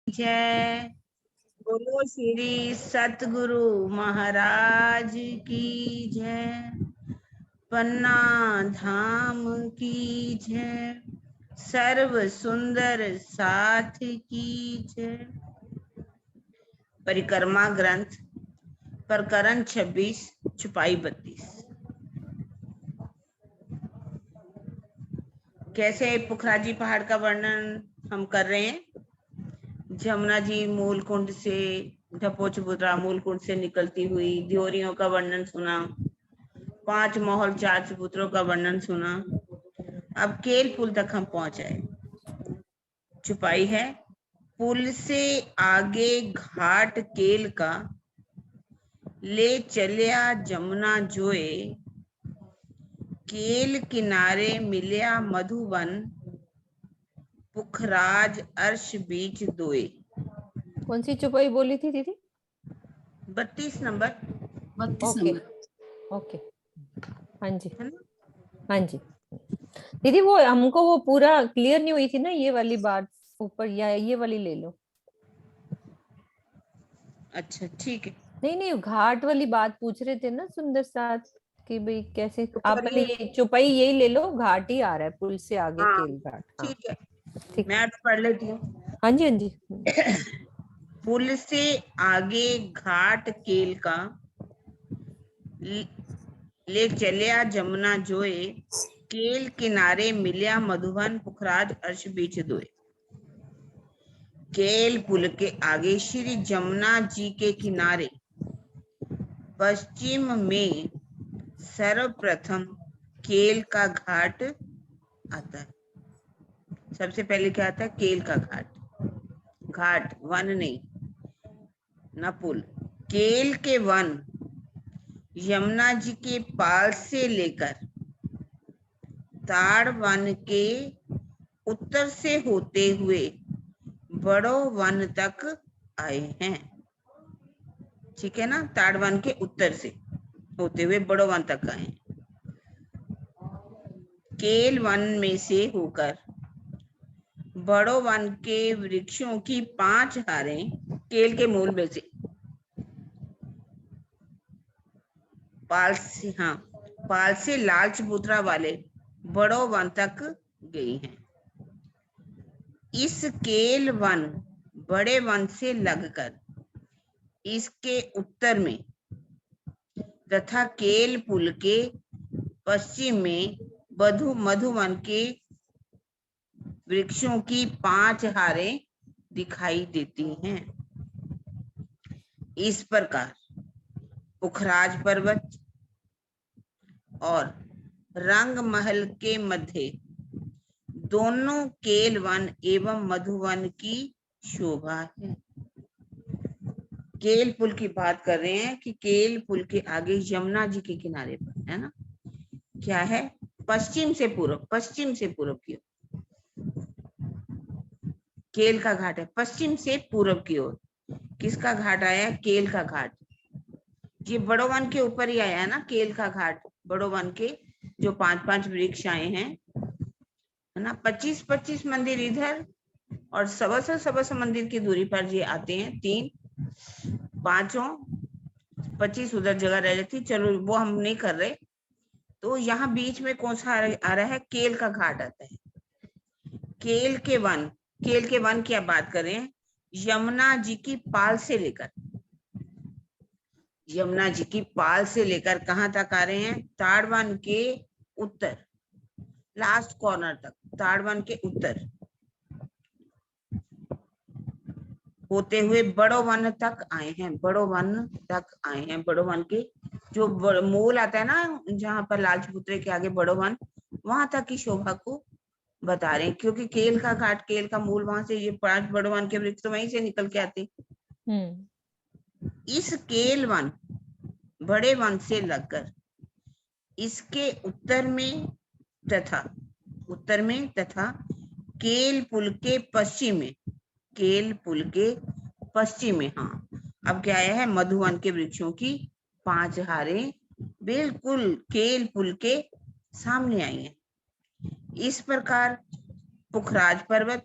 जय। बोलो श्री सतगुरु महाराज की जय। पन्ना धाम की जय। सर्व सुंदर साथ की जय। परिक्रमा ग्रंथ प्रकरण 26 छुपाई 32। कैसे पुखराजी पहाड़ का वर्णन हम कर रहे हैं। जमुना जी मूल कुंड से, ढपोचपुत्रा मूल कुंड से निकलती हुई द्योरियों का वर्णन सुना, 5 महल 4 चबूतरों का वर्णन सुना। अब केल पुल तक हम पहुंच आए। छुपाई है, पुल से आगे घाट केल का, ले चलिया जमुना जोए, केल किनारे मिलिया मधुवन, पुखराज अर्श बीच दोए। कौन सी चुपाई बोली थी दीदी? 32 नंबर। 32 okay number. ओके, हाँ जी है ना। हाँ जी। दीदी वो हमको वो पूरा क्लियर नहीं हुई थी ना, ये वाली बात ऊपर, या ये वाली ले लो। अच्छा ठीक है। नहीं नहीं, घाट वाली बात पूछ रहे थे ना सुंदर साथ, कि भाई कैसे। तो आप पहले करिए। ये चुपाई यही ले लो, घाट ही आ रहा है, पुल से आगे हाँ केल घाट। हाँ ठीक है, ठीक। मैं अभी पढ़ लेती हूँ। हाँ जी हाँ जी। पुल से आगे घाट केल का, ले चलिया जमुना जोए, केल किनारे मिलिया मधुबन, पुखराज अर्श बीच दोए। केल पुल के आगे श्री जमुना जी के किनारे पश्चिम में सर्वप्रथम केल का घाट आता है। सबसे पहले क्या आता है? केल का घाट। घाट वन नहीं ना, पुल। केल के वन यमुना जी के पाल से लेकर ताड़ वन के उत्तर से होते हुए बड़ो वन तक आए हैं। ठीक है ना, ताड़ वन के उत्तर से होते हुए बड़ो वन तक आए हैं। केल वन में से होकर बड़ो वन के वृक्षों की 5 हारें, केल के मूल में से पाल से लाल चबूतरा वाले बड़ो वन तक गई हैं। इस केल वन बड़े वन से लगकर इसके उत्तर में तथा केल पुल के पश्चिम में मधुवन के वृक्षों की 5 हारें दिखाई देती हैं। इस प्रकार पुखराज पर्वत और रंग महल के मध्य दोनों केल वन एवं मधुवन की शोभा है। केल पुल की बात कर रहे हैं कि केल पुल के आगे यमुना जी के किनारे पर, है ना, क्या है? पश्चिम से पूर्व की ओर केल का घाट है। पश्चिम से पूर्व की ओर किसका घाट आया? केल का घाट। ये बड़ो वन के ऊपर ही आया है ना, केल का घाट। बड़ो वन के जो 5-5 वृक्ष आए हैं, है ना, 25-25 मंदिर इधर और 125 मंदिर की दूरी पर ये आते हैं। 3 5 25 उधर जगह रह जाती, चलो वो हम नहीं कर रहे। तो यहाँ बीच में कौन सा आ रहा है? केल का घाट आता है। केल के वन की बात करें, यमुना जी की पाल से लेकर, यमुना जी की पाल से लेकर कहाँ तक आ रहे हैं? ताड़वन के उत्तर, लास्ट कॉर्नर तक, ताड़वन के उत्तर होते हुए बड़ो वन तक आए हैं। बड़ो वन तक आए हैं। बड़ो वन के जो मूल आता है ना, जहां पर लाल चबूतरे के आगे बड़ो वन, वहां तक की शोभा को बता रहे हैं। क्योंकि केल का घाट, केल का मूल वहां से, ये 5 बड़ो वन के वृक्ष तो वहीं से निकल के आते। इस केल वन बड़े वन से लगकर इसके उत्तर में तथा केल पुल के पश्चिम में, केल पुल के पश्चिम में, हाँ, अब क्या आया है? मधुवन के वृक्षों की 5 हारें बिल्कुल केल पुल के सामने आई हैं। इस प्रकार पुखराज पर्वत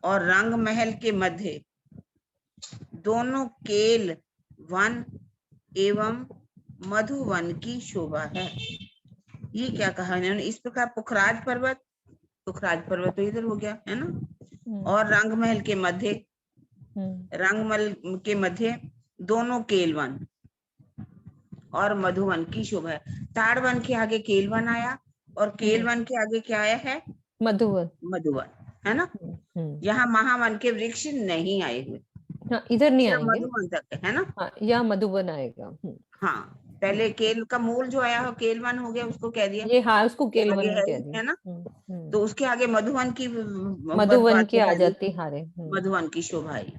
और रंग महल के मध्य दोनों केल वन एवं मधुवन की शोभा है। ये क्या कहा इन्होंने, इस प्रकार पुखराज पर्वत तो इधर हो गया है ना, और रंगमहल के मध्य, रंगमहल के मध्य दोनों केलवन और मधुवन की शोभा है। ताड़वन के आगे केलवन आया और केलवन के आगे क्या आया है, मधुवन है ना। यहाँ महावन के वृक्ष नहीं आए हुए, हाँ, इधर नहीं आएंगे, मधुवन तक है ना। हाँ, यहाँ मधुबन आएगा। हाँ, पहले केल का मूल जो आया हो केलवन हो गया, उसको कह दिया ये, हाँ, उसको केलवन है, कह दिया है ना। तो उसके आगे मधुवन की मधुवन की आ जाती हारे, मधुवन की शोभा आई।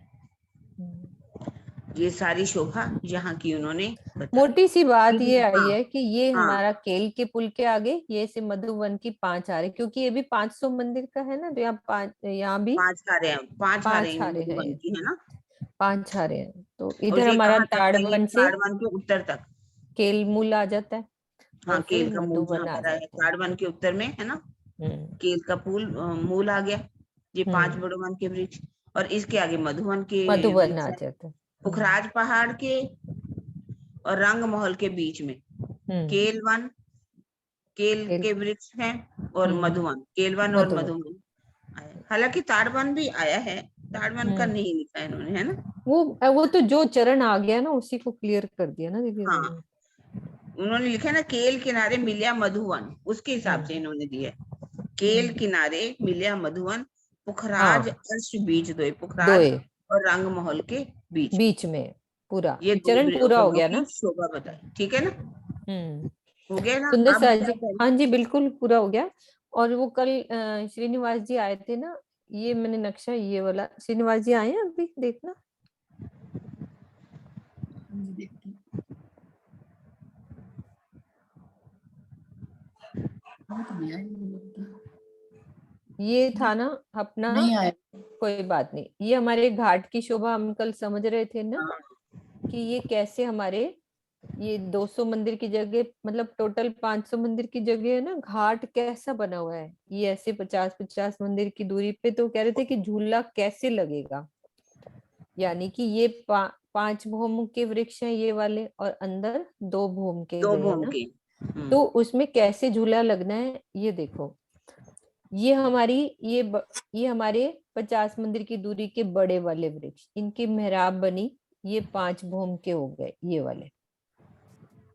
ये सारी शोभा यहाँ की उन्होंने मोटी सी बात ये आई है कि ये हाँ, हमारा केल के पुल के आगे ये से मधुवन की 5 आ रहे, क्योंकि ये भी 500 मंदिर का है ना, तो यहाँ 5, यहाँ भी 5 आ रहे हैं, 5 आ रहे हैं मधुवन की, है ना, 5 आ रहे हैं। तो और इधर ये हमारा कहाँ तक है, ये ताड़वन से ताड़वन के उत्तर तक केल मूल आ जाता है, हाँ, और केल फिर का मूल जहाँ मधुवन आ पर है, जाता ताड़वन के उत्तर में है ना, केल का मूल आ गया। ये 5 बड़ोवन के वृक्ष, और इसके आगे मधुवन के मधुवन आ जाता है। पुखराज पहाड़ के और रंग महल के बीच में केलवन, केल के वृक्ष हैं, और मधुवन, केलवन और मधुवन। हालांकि ताड़वन भी आया है, ताड़वन का नहीं लिखा है इन्होंने, है ना। वो तो जो चरण आ गया ना उसी को क्लियर कर दिया ना दीदी। हाँ, उन्होंने लिखा ना केल किनारे मिलिया मधुवन, उसके हिसाब से इन्होंने दिया केल किनारे मिलिया मधुवन पुखराज अर्श बीच दो, पुखराज और रंग महल के बीच में पूरा ये चरण पूरा हो गया ना, शोभा बताई, ठीक है ना। हो गया ना सुंदर सर जी, हाँ जी बिल्कुल पूरा हो गया। और वो कल श्रीनिवास जी आए थे ना, ये मैंने नक्शा ये वाला, श्रीनिवास जी आए हैं अभी, देखना। ये था ना अपना, नहीं आया, कोई बात नहीं। ये हमारे घाट की शोभा हम कल समझ रहे थे ना, कि ये कैसे हमारे ये 200 मंदिर की जगह, मतलब टोटल 500 मंदिर की जगह है ना, घाट कैसा बना हुआ है। ये ऐसे 50-50 मंदिर की दूरी पे, तो कह रहे थे कि झूला कैसे लगेगा, यानी कि ये 5 भौम के वृक्ष हैं ये वाले, और अंदर 2 भौम के गए ना, तो उसमें कैसे झूला लगना है ये देखो। ये हमारी ये हमारे 50 मंदिर की दूरी के बड़े वाले वृक्ष, इनकी मेहराब बनी, ये 5 भौम के हो गए, ये वाले,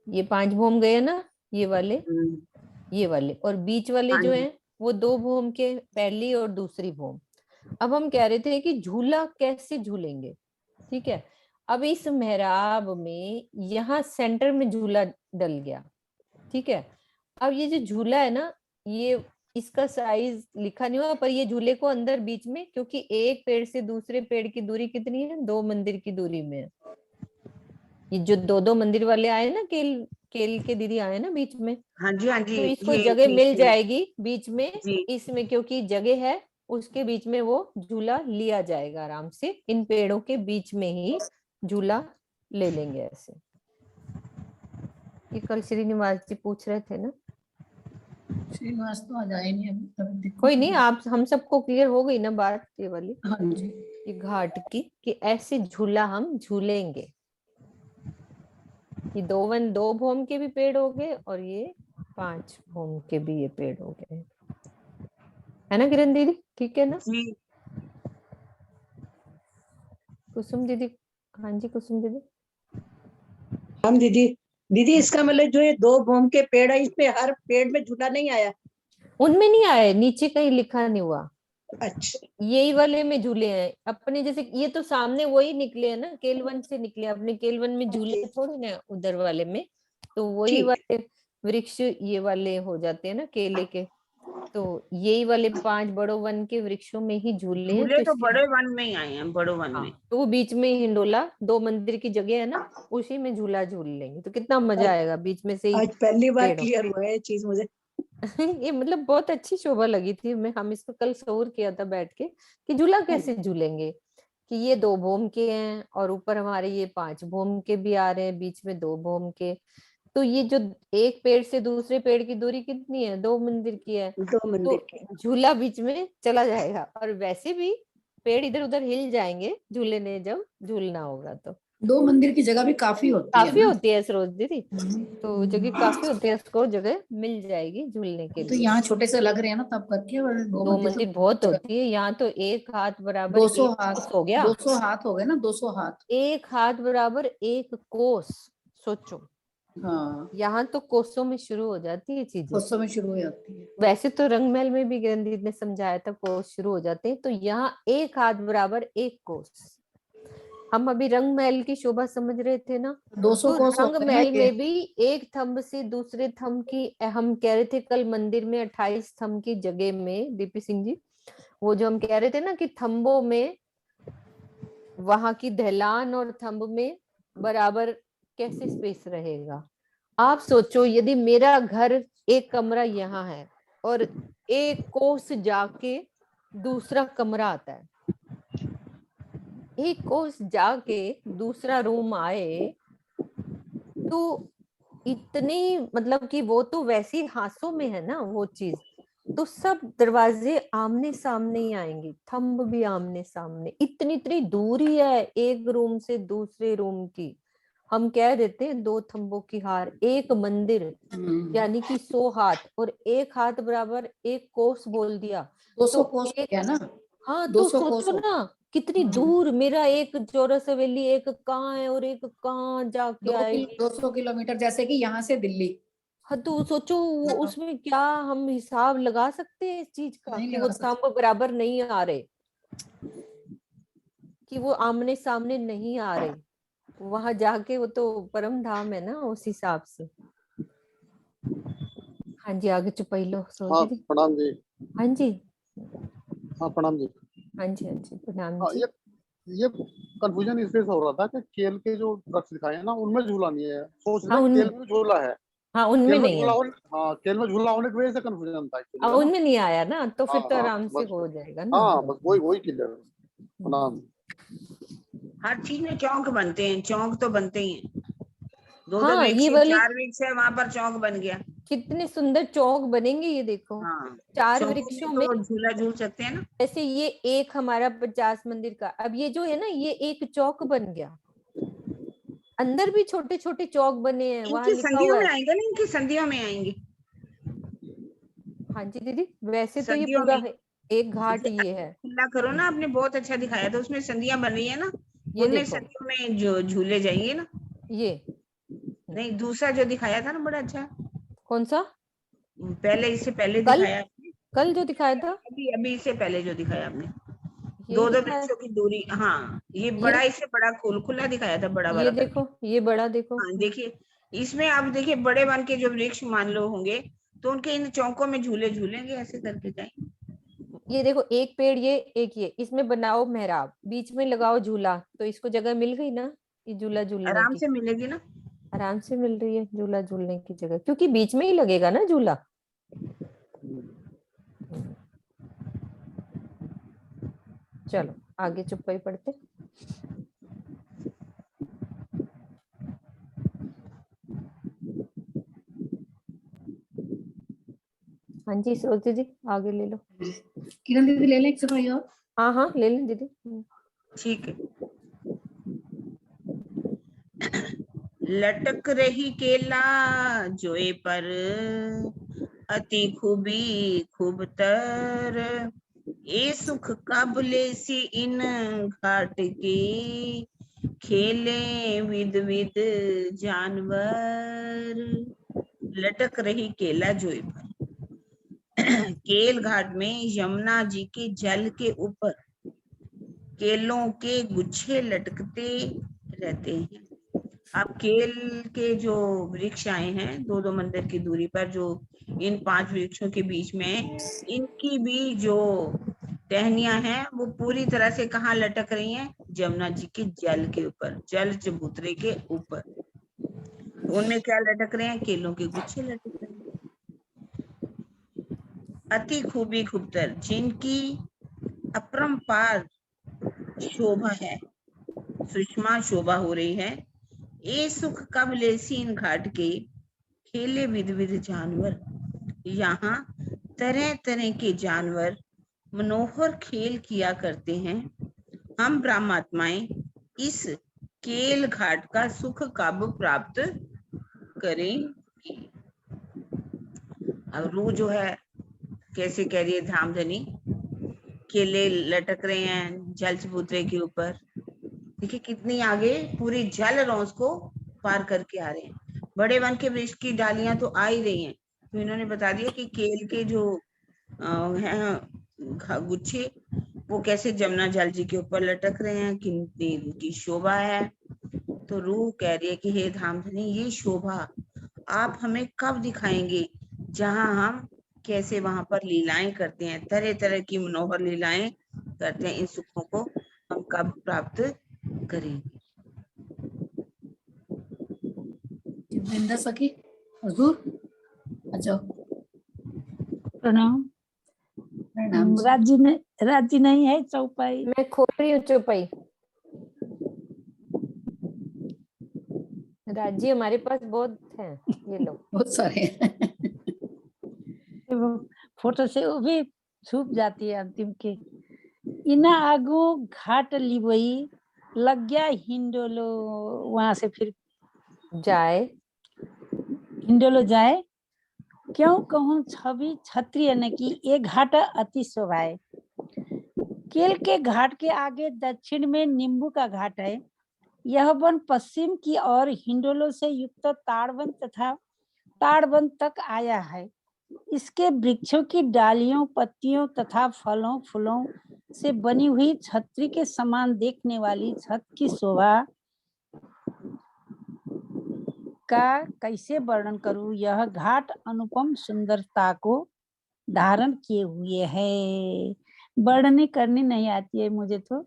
ये 5 भौम गए ना, ये वाले, और बीच वाले जो हैं वो 2 भौम के, पहली और दूसरी भौम। अब हम कह रहे थे कि झूला कैसे झूलेंगे, ठीक है। अब इस मेहराब में यहाँ सेंटर में झूला डल गया, ठीक है। अब ये जो झूला है ना, ये इसका साइज लिखा नहीं हुआ, पर ये झूले को अंदर बीच में, क्योंकि एक पेड़ से दूसरे पेड़ की दूरी कितनी है, 2 मंदिर की दूरी में है। ये जो 2-2 मंदिर वाले आए ना, केल के दीदी आए ना बीच में, हाँ जी, हाँ जी, तो इसको जगह मिल जाएगी बीच में इसमें, क्योंकि जगह है उसके बीच में, वो झूला लिया जाएगा आराम से, इन पेड़ों के बीच में ही झूला ले लेंगे ऐसे। ये कल श्रीनिवास जी पूछ रहे थे ना, श्रीनिवास तो आ जाए नहीं अभी, कोई नहीं, आप हम सबको क्लियर हो गई ना बात ये वाली, हाँ जी, ये घाट की, कि ऐसे झूला हम झूलेंगे। ये 2 भौम के भी पेड़ हो गए, और ये 5 भौम के भी ये पेड़ हो गए, है ना किरण दीदी, ठीक है ना। कुसुम दीदी, हाँ जी कुसुम दीदी। हम दीदी इसका मतलब जो ये 2 भौम के पेड़ है, इसमें हर पेड़ में झूला नहीं आया, उनमें नहीं आया, नीचे कहीं लिखा नहीं हुआ। अच्छा, यही वाले में झूले हैं अपने, जैसे ये तो सामने वही निकले हैं ना, केलवन से निकले अपने, केलवन में झूले थोड़े ना उधर वाले में, तो वही वाले वृक्ष ये वाले हो जाते हैं ना केले के, तो यही वाले 5 बड़ो वन के वृक्षों में ही झूले हैं, तो बड़े वन में ही आए हैं, बड़ो वन में, तो वो बीच में हिंडोला 2 मंदिर की जगह है ना, उसी में झूला झूल लेंगे, तो कितना मजा आएगा, बीच में से ही। आज पहली बार क्लियर हुआ है चीज मुझे। ये मतलब बहुत अच्छी शोभा लगी थी, मैं हम इसको कल सौर किया था बैठ के, कि झूला कैसे झूलेंगे, कि ये 2 भौम के हैं, और ऊपर हमारे ये 5 भौम के भी आ रहे हैं, बीच में 2 भौम के, तो ये जो एक पेड़ से दूसरे पेड़ की दूरी कितनी है, 2 मंदिर की है, 2 मंदिर के, तो झूला बीच में चला जाएगा। और वैसे भी पेड़ इधर उधर हिल जाएंगे झूले ने जब झूलना होगा तो। 2 मंदिर की जगह भी काफी होती है काफी ना। होती है सरोज दीदी, तो जगह काफी होती है, उसको जगह मिल जाएगी झूलने के तो लिए। यहाँ छोटे से लग रहे हैं ना तब करके, और 2 दो मंदिर मंदिर तो बहुत होती है यहाँ तो। एक हाथ बराबर 200 एक हाथ, कोस हो गया। 200 हाथ हो गए ना, 200 हाथ। एक हाथ बराबर एक कोस, सोचो। हाँ, यहाँ तो कोसों में शुरू हो जाती है चीजें। उस समय शुरू हो जाती है। वैसे तो रंगमहल में भी गिरंदीद ने समझाया था कोस शुरू हो जाते हैं, तो यहाँ एक हाथ बराबर एक कोस। हम अभी रंगमहल की शोभा समझ रहे थे ना, 200 तो कोस होते हैं ना रंगमहल ये। में भी एक थंब से दूसरे थंब की, हम कह रहे थे कल मंदिर में 28 थंब की जगह में डीपी सिंह जी, वो जो हम कह रहे थे ना कि थंबों में वहां की ढलान और थंब में बराबर कैसे स्पेस रहेगा। आप सोचो यदि मेरा घर एक कमरा यहाँ है और एक कोस जाके दूसरा कमरा आता है, एक कोस जाके दूसरा रूम आए, तो इतनी मतलब कि वो तो वैसी हाथों में है ना वो चीज, तो सब दरवाजे आमने सामने ही आएंगे, थंब भी आमने सामने, इतनी इतनी दूरी है एक रूम से दूसरे रूम की। हम कह देते हैं 2 थंबों की हार एक मंदिर, यानी कि 100 हाथ, और एक हाथ बराबर एक कोस बोल दिया 200 तो कोस हो एक। गया ना। हाँ तो 200 कोस सोचो हो ना कितनी दूर, मेरा एक चौरस हवेली एक कहाँ है और एक कहाँ जाके आएगी। 200 किलोमीटर, जैसे कि यहाँ से दिल्ली। हाँ तो सोचो वो उसमें क्या हम हिसाब लगा सकते हैं इस चीज का नहीं कि वो लगा सकते। थंब बराबर नहीं आ रहे, कि वो आमने सामने नहीं आ रहे। वहां जाके वो तो परम धाम है ना उस हिसाब से। हाँ जी आगे चुपाई लो सोच हाँ दी। प्रणाम जी। हाँ जी। हाँ प्रणाम जी। हाँ जी हाँ जी प्रणाम हाँ जी। ये कंफ्यूजन इसलिए हो रहा था कि केल के जो वृक्ष दिखाए हैं ना उनमें झूला नहीं है, सोच हाँ रहे उनमें, केल में झूला है। हाँ उनमें केल में नहीं है। झूला होने, हाँ केल में झूला होने की वजह से कंफ्यूजन था एक्चुअली, है ना। उनमें नहीं आया ना, तो हाँ फिर तो हाँ आराम से बस, हो जाएगा ना। हाँ बस वही वही क्लियर है। प्रणाम। हर चीज में चौक बनते हैं, चौक तो बनते ही हैं। दो हाँ वृक्ष ये है, वाली 4 वृक्ष है, वहां पर चौक बन गया। कितने सुंदर चौक बनेंगे ये देखो। हाँ 4 चौकों में वृक्षों में, तो झूला झूल सकते हैं ना। जैसे ये एक हमारा 50 मंदिर का, अब ये जो है ना ये एक चौक बन गया, अंदर भी छोटे छोटे चौक बने हैं, वहां इनकी लिखा संधियों हुआ में है। आएंगे ना, इनकी संधियों में आएंगे। हाँ जी दीदी, वैसे तो ये संधियों पूरा में एक घाट जैसे ये है। खुला करो ना, आपने बहुत अच्छा दिखाया था, उसमें संधियां बन रही है ना, ये उनमें देखो संधियों में जो झूले जाएंगे ना। ये नहीं दूसरा जो दिखाया था ना बड़ा अच्छा, कौन सा, पहले इससे पहले कल, दिखाया आपने। कल जो दिखाया था अभी अभी इससे पहले जो दिखाया आपने, यही 2 दिखाया। वृक्षों की दूरी। हाँ ये ये बड़ा, इससे बड़ा खुला दिखाया था, बड़ा ये बड़ा करके। देखो ये बड़ा देखो। हाँ देखिए, इसमें आप देखिए बड़े वन के जो वृक्ष मान लो होंगे, तो उनके इन चौकों में झूले झूलेंगे, ऐसे करके जाएंगे। ये देखो एक पेड़ ये एक ये, इसमें बनाओ मेहराब, बीच में लगाओ झूला, तो इसको जगह मिल गई ना ये झूला झूलने आराम की। से मिलेगी ना। आराम से मिल रही है झूला झूलने की जगह, क्योंकि बीच में ही लगेगा ना झूला। चलो आगे चुप्पी पढ़ते। हाँ जी सरोजी जी आगे ले लो। किरण दीदी ले लें एक सफाई और। हाँ हाँ ले लें दीदी। ठीक है। लटक रही केला जोए पर, अति खूबी खूबतर, ए सुख काबले सी इन घाट की, खेले विद विद जानवर। लटक रही केला जोए पर। केल घाट में यमुना जी के जल के ऊपर केलों के गुच्छे लटकते रहते हैं। अब केल के जो वृक्ष आए हैं 2-2 मंदिर की दूरी पर, जो इन 5 वृक्षों के बीच में, इनकी भी जो टहनियां हैं वो पूरी तरह से कहाँ लटक रही हैं, यमुना जी के जल के ऊपर, जल चबूतरे के ऊपर। उनमें क्या लटक रहे हैं, केलों के गुच्छे लटक रहे हैं। अति खूबी खूबतर, जिनकी अपरंपार शोभा है, सुषमा शोभा हो रही है। ए सुख कब लेसीन घाट के, खेले विध विध जानवर। यहाँ तरह तरह के जानवर मनोहर खेल किया करते हैं, हम ब्रह्मात्माएं इस केल घाट का सुख कब प्राप्त करेंगे। अब रू जो है कैसे कह रही है धामधनी, केले लटक रहे हैं जल चबूतरे के ऊपर, देखिए कितनी आगे पूरी जल रौंस को पार करके आ रहे हैं। बड़े वन के वृक्ष की डालियां तो आ ही रही हैं, तो इन्होंने बता दिया कि केल के जो हैं गुच्छे वो कैसे जमुना जल जी के ऊपर लटक रहे हैं, कितनी इनकी शोभा है। तो रूह कह रही है कि हे धामधनी, ये शोभा आप हमें कब दिखाएंगे, जहां हम कैसे वहां पर लीलाएं करते हैं, तरह तरह की मनोहर लीलाएं करते हैं, इन सुखों को हम कब प्राप्त करेंगे। वृंदा सखी हुजूर आ जाओ। प्रणाम। प्रणाम जी। राज्य नहीं है चौपाई। मैं खोल रही हूँ चौपाई। राज्य हमारे पास बहुत है, ये लो। बहुत सारे हैं। वो फोटो से वो भी छुप जाती है अंतिम के। इना आगो घाट लिबई लग गया हिंडोलो, वहां से फिर जाए हिंडोलो जाए, क्यों कहूँ छवि क्षत्रिय ने की ये घाट अति शोभाए। केल के घाट के आगे दक्षिण में नींबू का घाट है। यह वन पश्चिम की ओर हिंडोलो से युक्त ताड़वन तथा ताड़वन तक आया है। इसके वृक्षों की डालियों, पत्तियों तथा फलों फूलों से बनी हुई छतरी के समान देखने वाली छत की शोभा का कैसे वर्णन करूं। यह घाट अनुपम सुंदरता को धारण किए हुए है। वर्णन करनी नहीं आती है मुझे तो।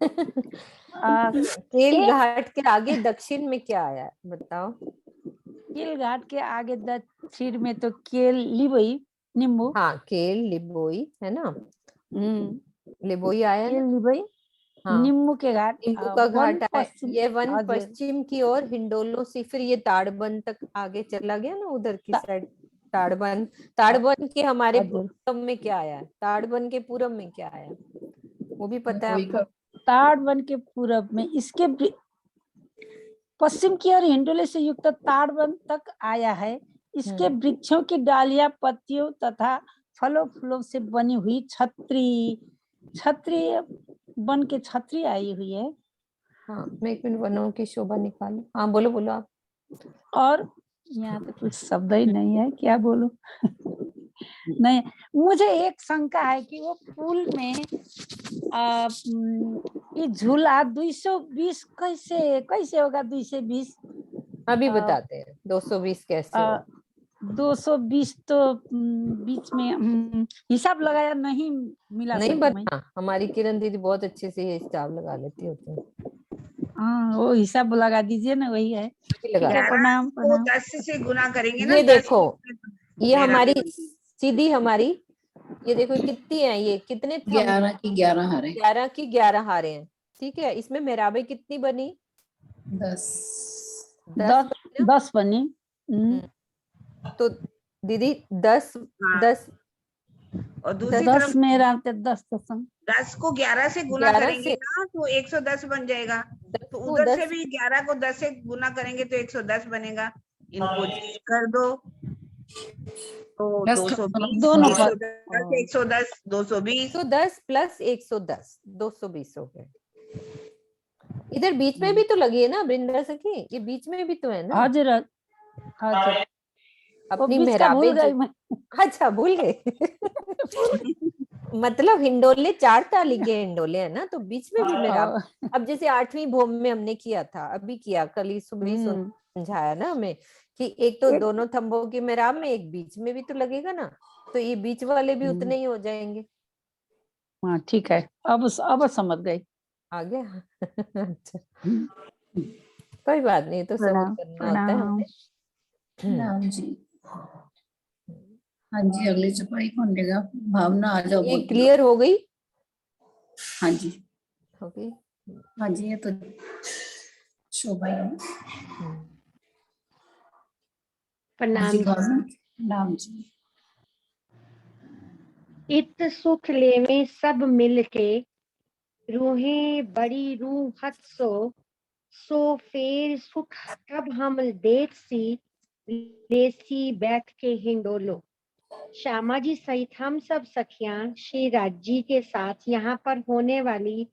केल घाट के आगे दक्षिण में क्या आया बताओ। केल घाट के आगे दक्षिण में तो केल लिबोई नींबू। हाँ, केल लिबोई है ना, लिबोई आया केल ना? लिबोई हाँ, नींबू के घाट, नींबू का वन घाट आया। पश्चिम। ये वन हजुर। पश्चिम की ओर हिंडोलो से फिर ये ताड़बन तक आगे चला गया ना, उधर की साइड। ताड़बन के हमारे हजुर। पूरब में क्या आया, ताड़बन के पूरब में क्या आया, वो भी पता है आपको? ताड़वन के पूरब में इसके पश्चिम की ओर हिंडोले से युक्त ताड़वन तक आया है। इसके वृक्षों की डालियां, पत्तियों तथा फलों फूलों से बनी हुई छतरी बन के छतरी आई हुई है। हाँ, मैं एक मिनट वनों की शोभा निकालूं। हाँ, बोलो बोलो आप। और यहाँ तो कुछ शब्द ही नहीं है, क्या बोलूं। नहीं, मुझे एक शंका है कि वो पुल में ये झूला 220 कैसे होगा 220? अभी बताते हैं 220 कैसे हो। 220 तो बीच में हिसाब लगाया नहीं मिला। नहीं बता, हमारी किरण दीदी बहुत अच्छे से ये हिसाब लगा लेती होती है। हाँ, वो हिसाब लगा दीजिए ना, वही है। लगा। प्रणाम प्रणाम। 10 से गुना करेंगे ना, ये 10 देखो, ये मेरा हमारी भी। सीधी हमारी, ये देखो कितनी है, ये कितने 11 की 11 हारे। 11 की 11 हारे हैं। ठीक है, इसमें मेहराबे कितनी बनी? 10 बनी। तो दीदी 10 हाँ। 10 और दूसरी 10 तरफ में 10 को 11 से गुना 11 करेंगे से ना तो 110 बन जाएगा। तो को उधर 10 से भी 11 को 10 से गुना करेंगे तो 110 बनेगा। इनको कर दो तो 220, दोनों 110, 110, 220, 110 प्लस 110, 220 हो गए। इधर बीच में भी तो लगी है ना वृंदा सखी, ये बीच में भी तो है ना। हजुर हजुर। अपनी मेहराबे अच्छा भूल गए। मतलब हिंडोले 4 ताली के हिंडोले है ना, तो बीच में भी मेहराब। अब जैसे 8वीं भोम में हमने किया था, अभी किया, कल ही सुबह समझाया ना हमें कि एक तो दोनों थंबों की मेहराब में एक बीच में भी तो लगेगा ना, तो ये बीच वाले भी उतने ही हो जाएंगे। हाँ ठीक है, अब समझ गई। आ गया। अच्छा, कोई बात नहीं, तो सब करना होता है हमें। प्रणाम जी। हाँ जी, अगली चपाई कौन लेगा? भावना आ जाओ। ये क्लियर हो गई? हाँ जी हो गई। हाँ जी, ये तो शोभा है। प्रणाम। प्रणाम जी। इत सुख लेवे सब मिल के, रूहें बड़ी रूह हत सो फेर सुख कब हम देख सी, लेसी बैठ के हिंडोलो। श्यामा जी सहित हम सब सखियां श्री राज जी के साथ यहाँ पर होने वाली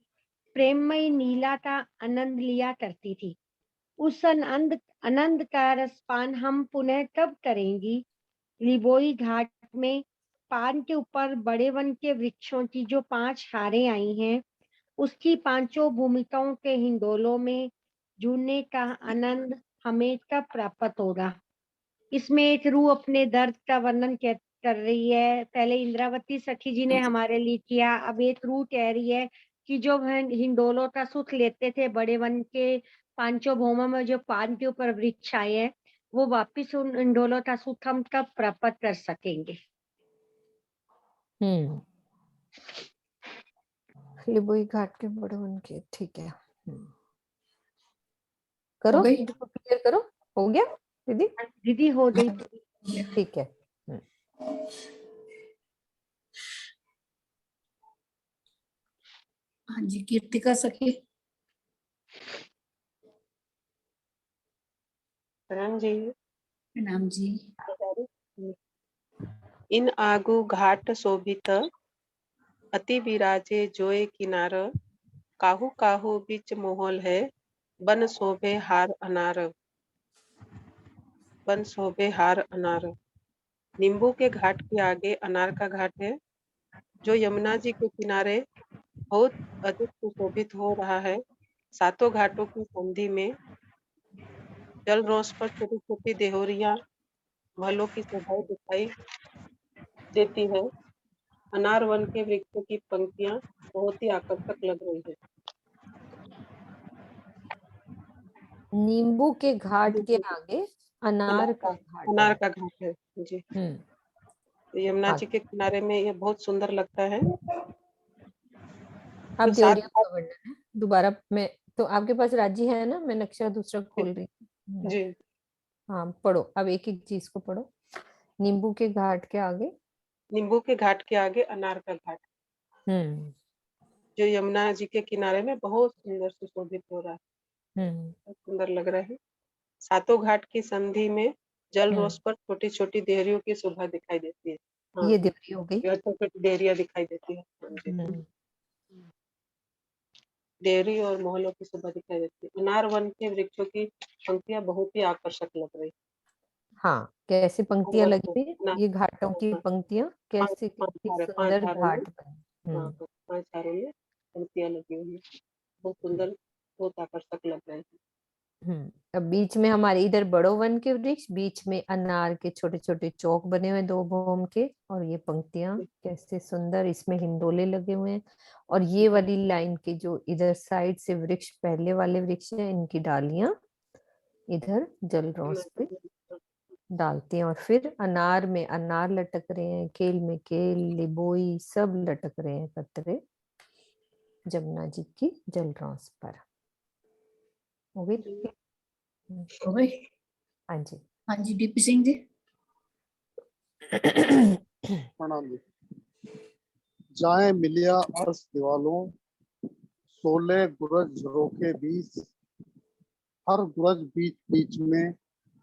प्रेममयी लीला का आनंद लिया करती थी। उस आनंद का रसपान हम पुनः कब करेंगी? लिबोई घाट में पान के ऊपर बड़े वन के वृक्षों की जो 5 हारें आई हैं, उसकी 5 भूमिकाओं के हिंडोलों में झूलने का आनंद हमें कब प्राप्त होगा? इसमें एक रूह अपने दर्द का वर्णन कर रही है। पहले इंद्रावती सखी जी ने हमारे लिए किया, अब एक रूह कह रही है कि जो हिंडोलों का सुख लेते थे बड़े वन के 5 भूमों में जो पान के ऊपर वृक्ष आए हैं, वो वापिस उन हिंडोलों का सुख हम कब प्राप्त कर सकेंगे? लिबोई घाट के बड़े वन के, ठीक है। करो, क्लियर करो। हो गया दीदी? दीदी हो गई। ठीक है। हाँ जी, कीर्तिका सखी। प्रणाम जी। प्रणाम जी। इन आगु घाट शोभित, अति विराजे जोए किनार, काहू काहू बीच मोहल है, बन शोभे हार अनार, बन शोभे हार अनार। नींबू के घाट के आगे अनार का घाट है, जो यमुना जी के किनारे बहुत अधिक सुशोभित हो रहा है। 7 घाटों की संधि में जल रोस पर छोटी छोटी देहोरियां महलों की शोभाएं दिखाई देती है। अनार वन के वृक्षों की पंक्तियां बहुत ही आकर्षक लग रही है। नींबू के घाट के आगे अनार का घाट है जी। तो यमुना जी के किनारे में ये बहुत सुंदर लगता है। अब देवरिया का वर्णन है। दोबारा मैं तो आपके पास राजी है ना? मैं नक्शा दूसरा खोल रही हूँ जी। हाँ, पढ़ो अब एक एक चीज को पढ़ो। नींबू के घाट के आगे, नींबू के घाट के आगे अनार का घाट, जो यमुना जी के किनारे में बहुत सुंदर सुशोभित हो रहा है। बहुत सुंदर लग रहा है। 7 घाट की संधि में जल रोस पर छोटी छोटी देहरियों की शोभा दिखाई देती है। हाँ, ये देहरी हो गई। छोटी देहरियां दिखाई देती है। देहरी और महलों की शोभा दिखाई देती है। अनार वन के वृक्षों की पंक्तियां बहुत ही आकर्षक लग रही। हाँ, कैसे पंक्तियां लगी हुई, ये घाटों की पंक्तियां कैसे सुंदर घाट बने। 5 हारों में पंक्तियां लगी हुई है, बहुत सुंदर, बहुत आकर्षक लग रहे हैं। अब बीच में हमारे इधर बड़ो वन के वृक्ष, बीच में अनार के छोटे छोटे चौक बने हुए 2 भूम के, और ये पंक्तियां कैसे सुंदर, इसमें हिंडोले लगे हुए हैं। और ये वाली लाइन के जो इधर साइड से वृक्ष, पहले वाले वृक्ष हैं, इनकी डालियां इधर जलरोस पे डालती हैं। और फिर अनार में अनार लटक रहे हैं, केल में केल, लिबोई सब लटक रहे हैं कतरे जमुना जी की जलरोस पर। हो गई? हो गई। हाँ जी। हाँ जी, डीपी सिंह जी। प्रणाम जी। जाए मिलिया अर्श दीवालों, 16 गुरज झरोके 20, हर गुरज बीच बीच में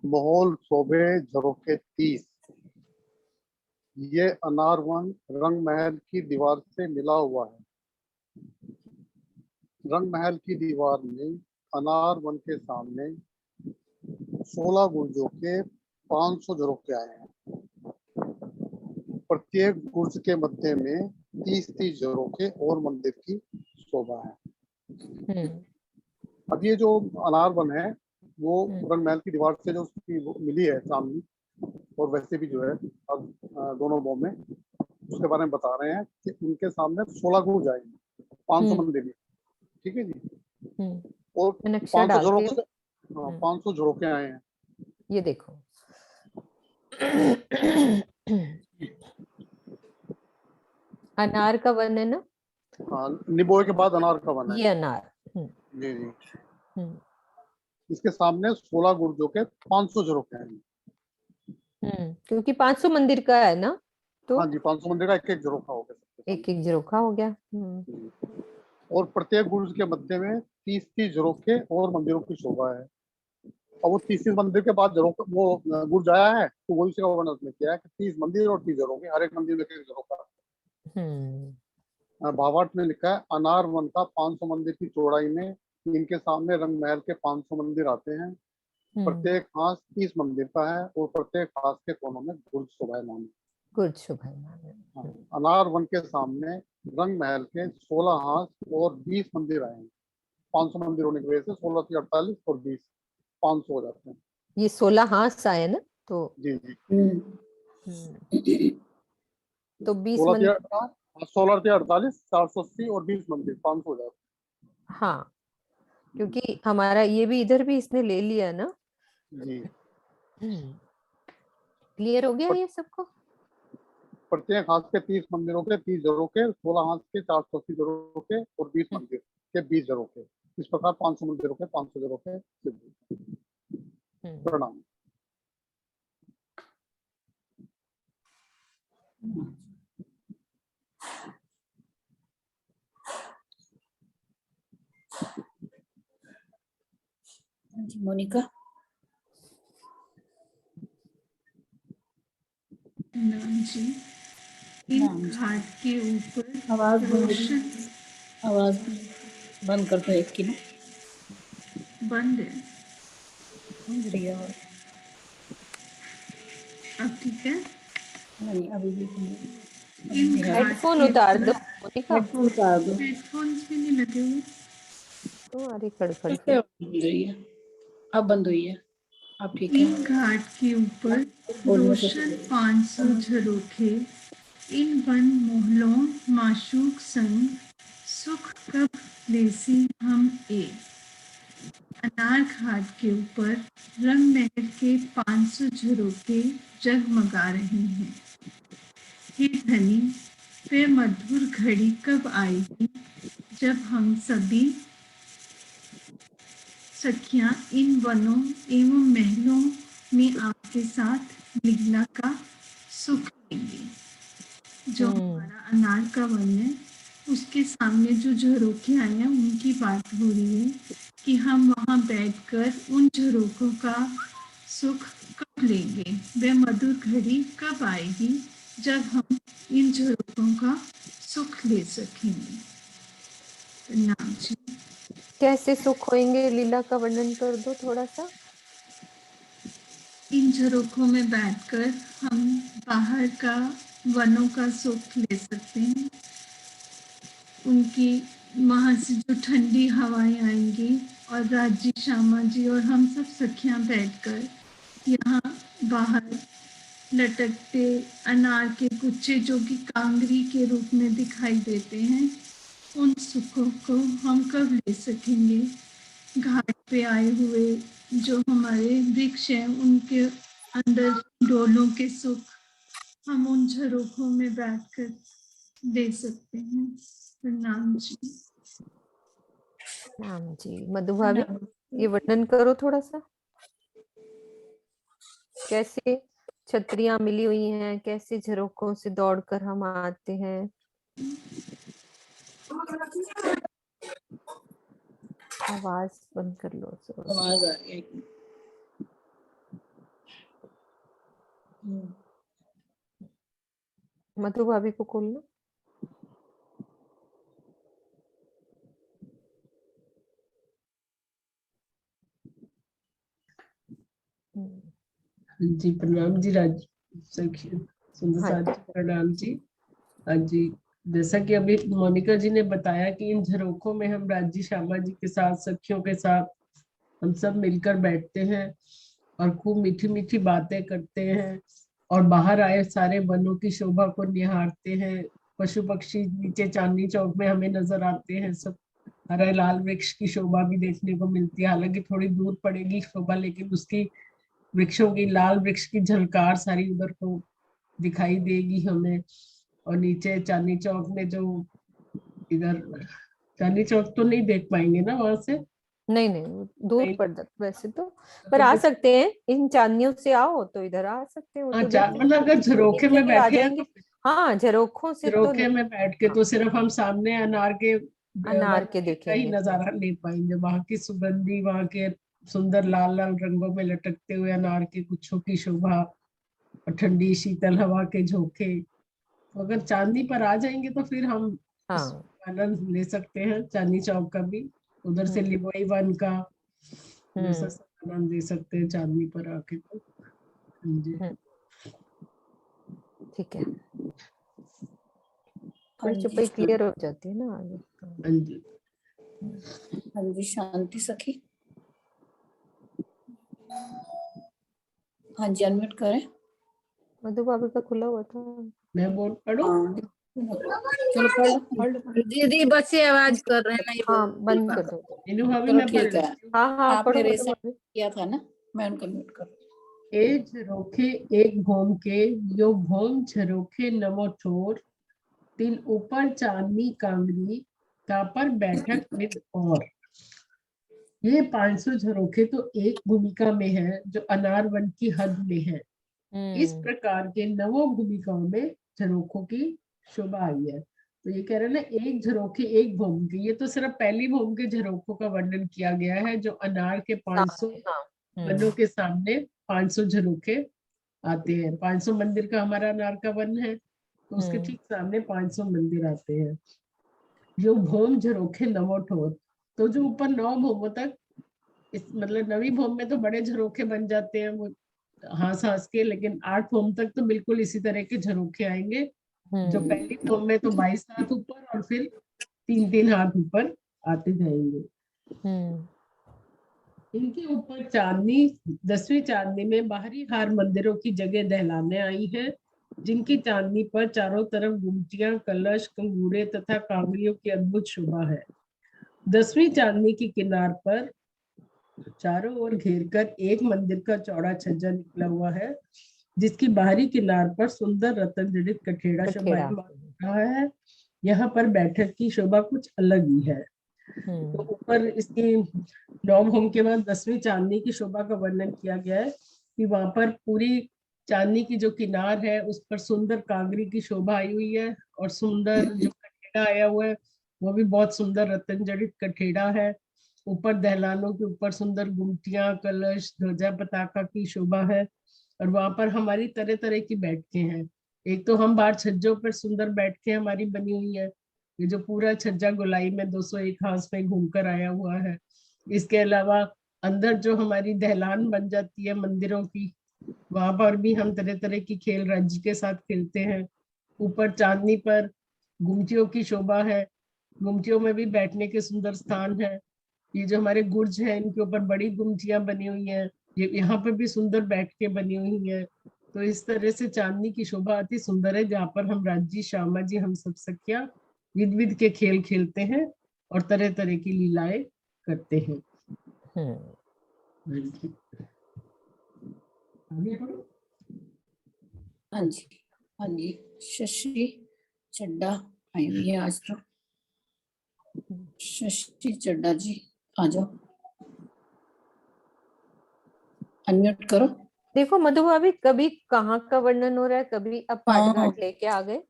माहौल शोभे झरोके 30। ये अनारवन रंग महल की दीवार से मिला हुआ है। रंग महल की दीवार में अनारवन के सामने 16 गुर्जों के 500 झरोके आए हैं। प्रत्येक गुर्ज के मध्य में 30-30 झरोके और मंदिर की शोभा है। अब ये जो अनारवन है वो रंग महल की दीवार से जो उसकी मिली है सामने, और वैसे भी जो है अब दोनों बॉम में उसके बारे में बता रहे हैं कि उनके सामने 16 गुर्ज आएंगे, 500 मंदिर में, ठीक है जी। और 500 झरोके आए हैं। ये देखो अनार का वन है ना? हाँ, निबोए के बाद अनार का वन है। ये अनार जी जी। इसके सामने 16 गुर्जों के 500 झरोके हैं। क्योंकि 500 मंदिर का है ना, तो हाँ जी, 500 मंदिर का एक एक झरोखा हो गया सबके एक एक झरोखा हो गया। सामने। और प्रत्येक गुर्ज के मध्य में 30-30 झरोखे और मंदिरों की शोभा है। और वो 30 मंदिर के बाद झरोखा वो गुर्ज आया है, तो वही से वर्णन उसने किया है कि 30 मंदिर और 30 झरोखे, हर एक मंदिर में एक झरोखा। भावार्थ में लिखा है, अनार वन का 500 मंदिर की चौड़ाई में इनके सामने रंग महल के 500 मंदिर आते हैं। प्रत्येक हांस 30 मंदिर का है और प्रत्येक हांस के कोनों में गुर्ज शोभायमान है। गुर्ज शोभायमान है। अनार वन के सामने रंग महल के 16 हांस और 20 मंदिर आए हैं। 500 मंदिर होने की वजह से 16 से 48 और 20 500 हो जाते हैं। ये 16 हाथ आए ना, तो जी जी। तो 20 16 मंदिर से 48, 480 और 20 मंदिर 500 हो जाते हैं। हाँ, क्योंकि हमारा ये भी इधर भी इसने ले लिया ना जी। क्लियर हो गया ये सबको। प्रत्येक हाथ के 30 मंदिरों के 30 झरोखे, 16 हाथ के 480 झरोखे और 20 मंदिर के 20 झरोखे, इस प्रकार 500 मंदिरों के 500 झरोखे सिद्ध। प्रणाम। मोनिका। नाम जी, इन घाट के ऊपर आवाज रोशन आवाज बंद कर दो एक की ना। बंद है, बढ़िया। अब ठीक है। नहीं अभी भी इन घाट हेडफोन के उतार दो ऊपर मोनिका। हेडफोन उतार दो। हेडफोन्स भी नहीं लगे हुए। तो अरे खड़खड़ कैसे बंद हुई है? अब बंद हुई है। अब ठीक है। इन घाट के ऊपर रोशन 500 झरोखे, इन वन मोहलों माशूक संग, सुख कब लेसी हम ए। अनार घाट के ऊपर रंग महल के 500 झरोखे जगमगा रहे हैं। हे धनी, वे मधुर घड़ी कब आएगी जब हम सभी सखियां इन वनों एवं महलों में आपके साथ लीला का सुख लेंगे। जो हमारा अनार का वन है, उसके सामने जो झरोखे आए हैं उनकी बात हो रही है कि हम वहां बैठकर उन झरोखों का सुख कब लेंगे, वह मधुर घड़ी कब आएगी जब हम इन झरोखों का सुख ले सकेंगे। नाम जी। कैसे सुख होंगे, लीला का वर्णन कर दो थोड़ा सा। इन झरोखों में बैठकर हम बाहर का वनों का सुख ले सकते हैं। उनकी वहां से जो ठंडी हवाएं आएंगी और राजी श्यामा जी और हम सब सखियां बैठकर यहाँ बाहर लटकते अनार के गुच्छे जो कि कांगरी के रूप में दिखाई देते हैं, उन सुखों को हम कब ले सकेंगे। घाट पे आए हुए जो हमारे वृक्ष हैं उनके अंदर डोलों के सुख हम उन झरोखों में बैठकर ले सकते हैं। प्रणाम जी। नाम जी। मधु भाभी ये वर्णन करो थोड़ा सा, कैसे छतरियां मिली हुई हैं, कैसे झरोखों से दौड़कर हम आते हैं। आवाज बंद कर लो। आवाज आ रही है। मधु भाभी को खोलना। जी प्रणाम जी। सुंदर साथ जी प्रणाम जी। हाँ जी, जैसा कि अभी मोनिका जी ने बताया कि इन झरोखों में हम राज्य श्यामा जी के साथ, सखियों के साथ हम सब मिलकर बैठते हैं और खूब मीठी मीठी बातें करते हैं और बाहर आए सारे वनों की शोभा को निहारते हैं। पशु पक्षी नीचे चांदनी चौक में हमें नजर आते हैं, सब हरे लाल वृक्ष की शोभा भी देखने को मिलती है। हालांकि थोड़ी दूर पड़ेगी शोभा, लेकिन उसकी वृक्षों की, लाल वृक्ष की झलकार सारी उधर को दिखाई देगी हमें। और नीचे चांदनी चौक में जो इधर चांदनी चौक तो नहीं देख पाएंगे ना वहां से, नहीं दूर पड़ जाता वैसे तो, पर आ सकते हैं इन चांदनियों से। आओ तो इधर आ सकते हो। तो मतलब अगर झरोखे में आ बैठे हैं जाएंगे। तो हाँ, झरोखों से तो झरोखे में बैठ के तो सिर्फ हम सामने अनार के अनार के का ही देखेंगे। नजारा ले पाएंगे। वहां की सुगंधी, वहां के सुंदर लाल लाल रंगों में लटकते हुए अनार के गुच्छों की शोभा और ठंडी शीतल हवा के झोंके। तो अगर चांदनी पर आ जाएंगे तो फिर हम हाँ। इस आनंद ले सकते हैं। चांदनी चौक का भी, उधर से लिबोई वन का ये सब आनंद ले सकते हैं चांदनी पर आके। तो जी ठीक है, चुप्पी क्लियर हो जाती है ना आगे। हाँ जी, हाँ जी। शांति सखी, हाँ जी, अनम्यूट करें। मधु भाभी का खुला हुआ था। मैं बोल पढ़ूं? चलो पढ़ लो। दीदी बच्चे आवाज कर रहे हैं, नहीं हाँ, बंद कर दो। मीनू भाभी चलो मैं पढ़ ठीक है। लेती हूँ। हाँ हाँ, आपने पढ़ो रेस मधु भाभी। किया था ना, मैं उनको म्यूट कर। ए झरोखे एक भोम के, यो भोम झरोखे नमो ठोर, तिल ऊपर चांदनी कांगरी, का पर बैठक नित और। ये 500 झरोखे तो एक भूमिका में है जो अनार वन की हद में है। इस प्रकार के नवों भूमिकाओं में झरोखों की शोभा आई है। तो ये कह रहे हैं ना, एक झरोखे एक भोम के, ये तो सिर्फ पहली भोम के झरोखों का वर्णन किया गया है जो अनार के 500 वनों के सामने 500 झरोखे आते हैं। 500 मंदिर का हमारा अनार का वन है, तो उसके ठीक सामने 500 मंदिर आते हैं। जो भोम झरोखे नवो ठोर, तो जो ऊपर 9 भोमों तक, इस मतलब 9वीं भोम में तो बड़े झरोखे बन जाते हैं वो हास हास के, लेकिन 8 भोम तक तो बिल्कुल इसी तरह के झरोखे आएंगे। जो पहली भोम में तो 22 हाथ ऊपर और फिर 3-3 हाथ ऊपर आते जाएंगे। इनके ऊपर चांदनी, 10वीं चांदनी में बाहरी हार मंदिरों की जगह दहलाने आई है, जिनकी चांदनी पर चारों तरफ गुमटियां, कलश, कंगूरे तथा कांगड़ियों की अद्भुत शोभा है। 10वीं चांदनी की किनार पर चारों ओर घेरकर एक मंदिर का चौड़ा छज्जा निकला हुआ है, जिसकी बाहरी किनार पर सुंदर रतन जड़ित कठेड़ा शोभा है। यहाँ पर बैठक की शोभा कुछ अलग ही है। तो ऊपर इसकी 9 भोम के बाद 10वीं चांदनी की शोभा का वर्णन किया गया है कि वहां पर पूरी चांदनी की जो किनार है उस पर सुंदर कांगरी की शोभा आई हुई है, और सुंदर जो कठेड़ा आया हुआ है वो भी बहुत सुंदर रतन जड़ित कठेड़ा है। ऊपर दहलानों के ऊपर सुंदर गुमटियां, कलश, ध्वजा, पताका की शोभा है, और वहां पर हमारी तरह तरह की बैठकें हैं। एक तो हम बाहर छज्जों पर सुंदर बैठकें हमारी बनी हुई है, ये जो पूरा छज्जा गोलाई में 201 हाथ में घूमकर आया हुआ है। इसके अलावा अंदर जो हमारी दहलान बन जाती है मंदिरों की, वहां पर भी हम तरह तरह की खेल राज्य के साथ खेलते हैं। ऊपर चांदनी पर गुमटियों की शोभा है, गुमटियों में भी बैठने के सुंदर स्थान है। ये जो हमारे गुर्ज है इनके ऊपर बड़ी गुमटियां बनी हुई हैं, ये यहाँ पर भी सुंदर बैठके बनी हुई हैं। तो इस तरह से चांदनी की शोभा अति सुंदर है, जहाँ पर हम राज्य, श्यामा जी, हम सब सखिया विध विध के खेल खेलते हैं और तरह तरह की लीलाएं करते हैं। हाँ जी, हाँ जी। शशि चड्डा आई हुई है आज तो। शशि चड्डा जी आ जाओ, अनम्यूट करो। देखो मधु भाभी, कभी कहाँ का वर्णन हो रहा है, कभी अब पाट घाट लेके आ गए।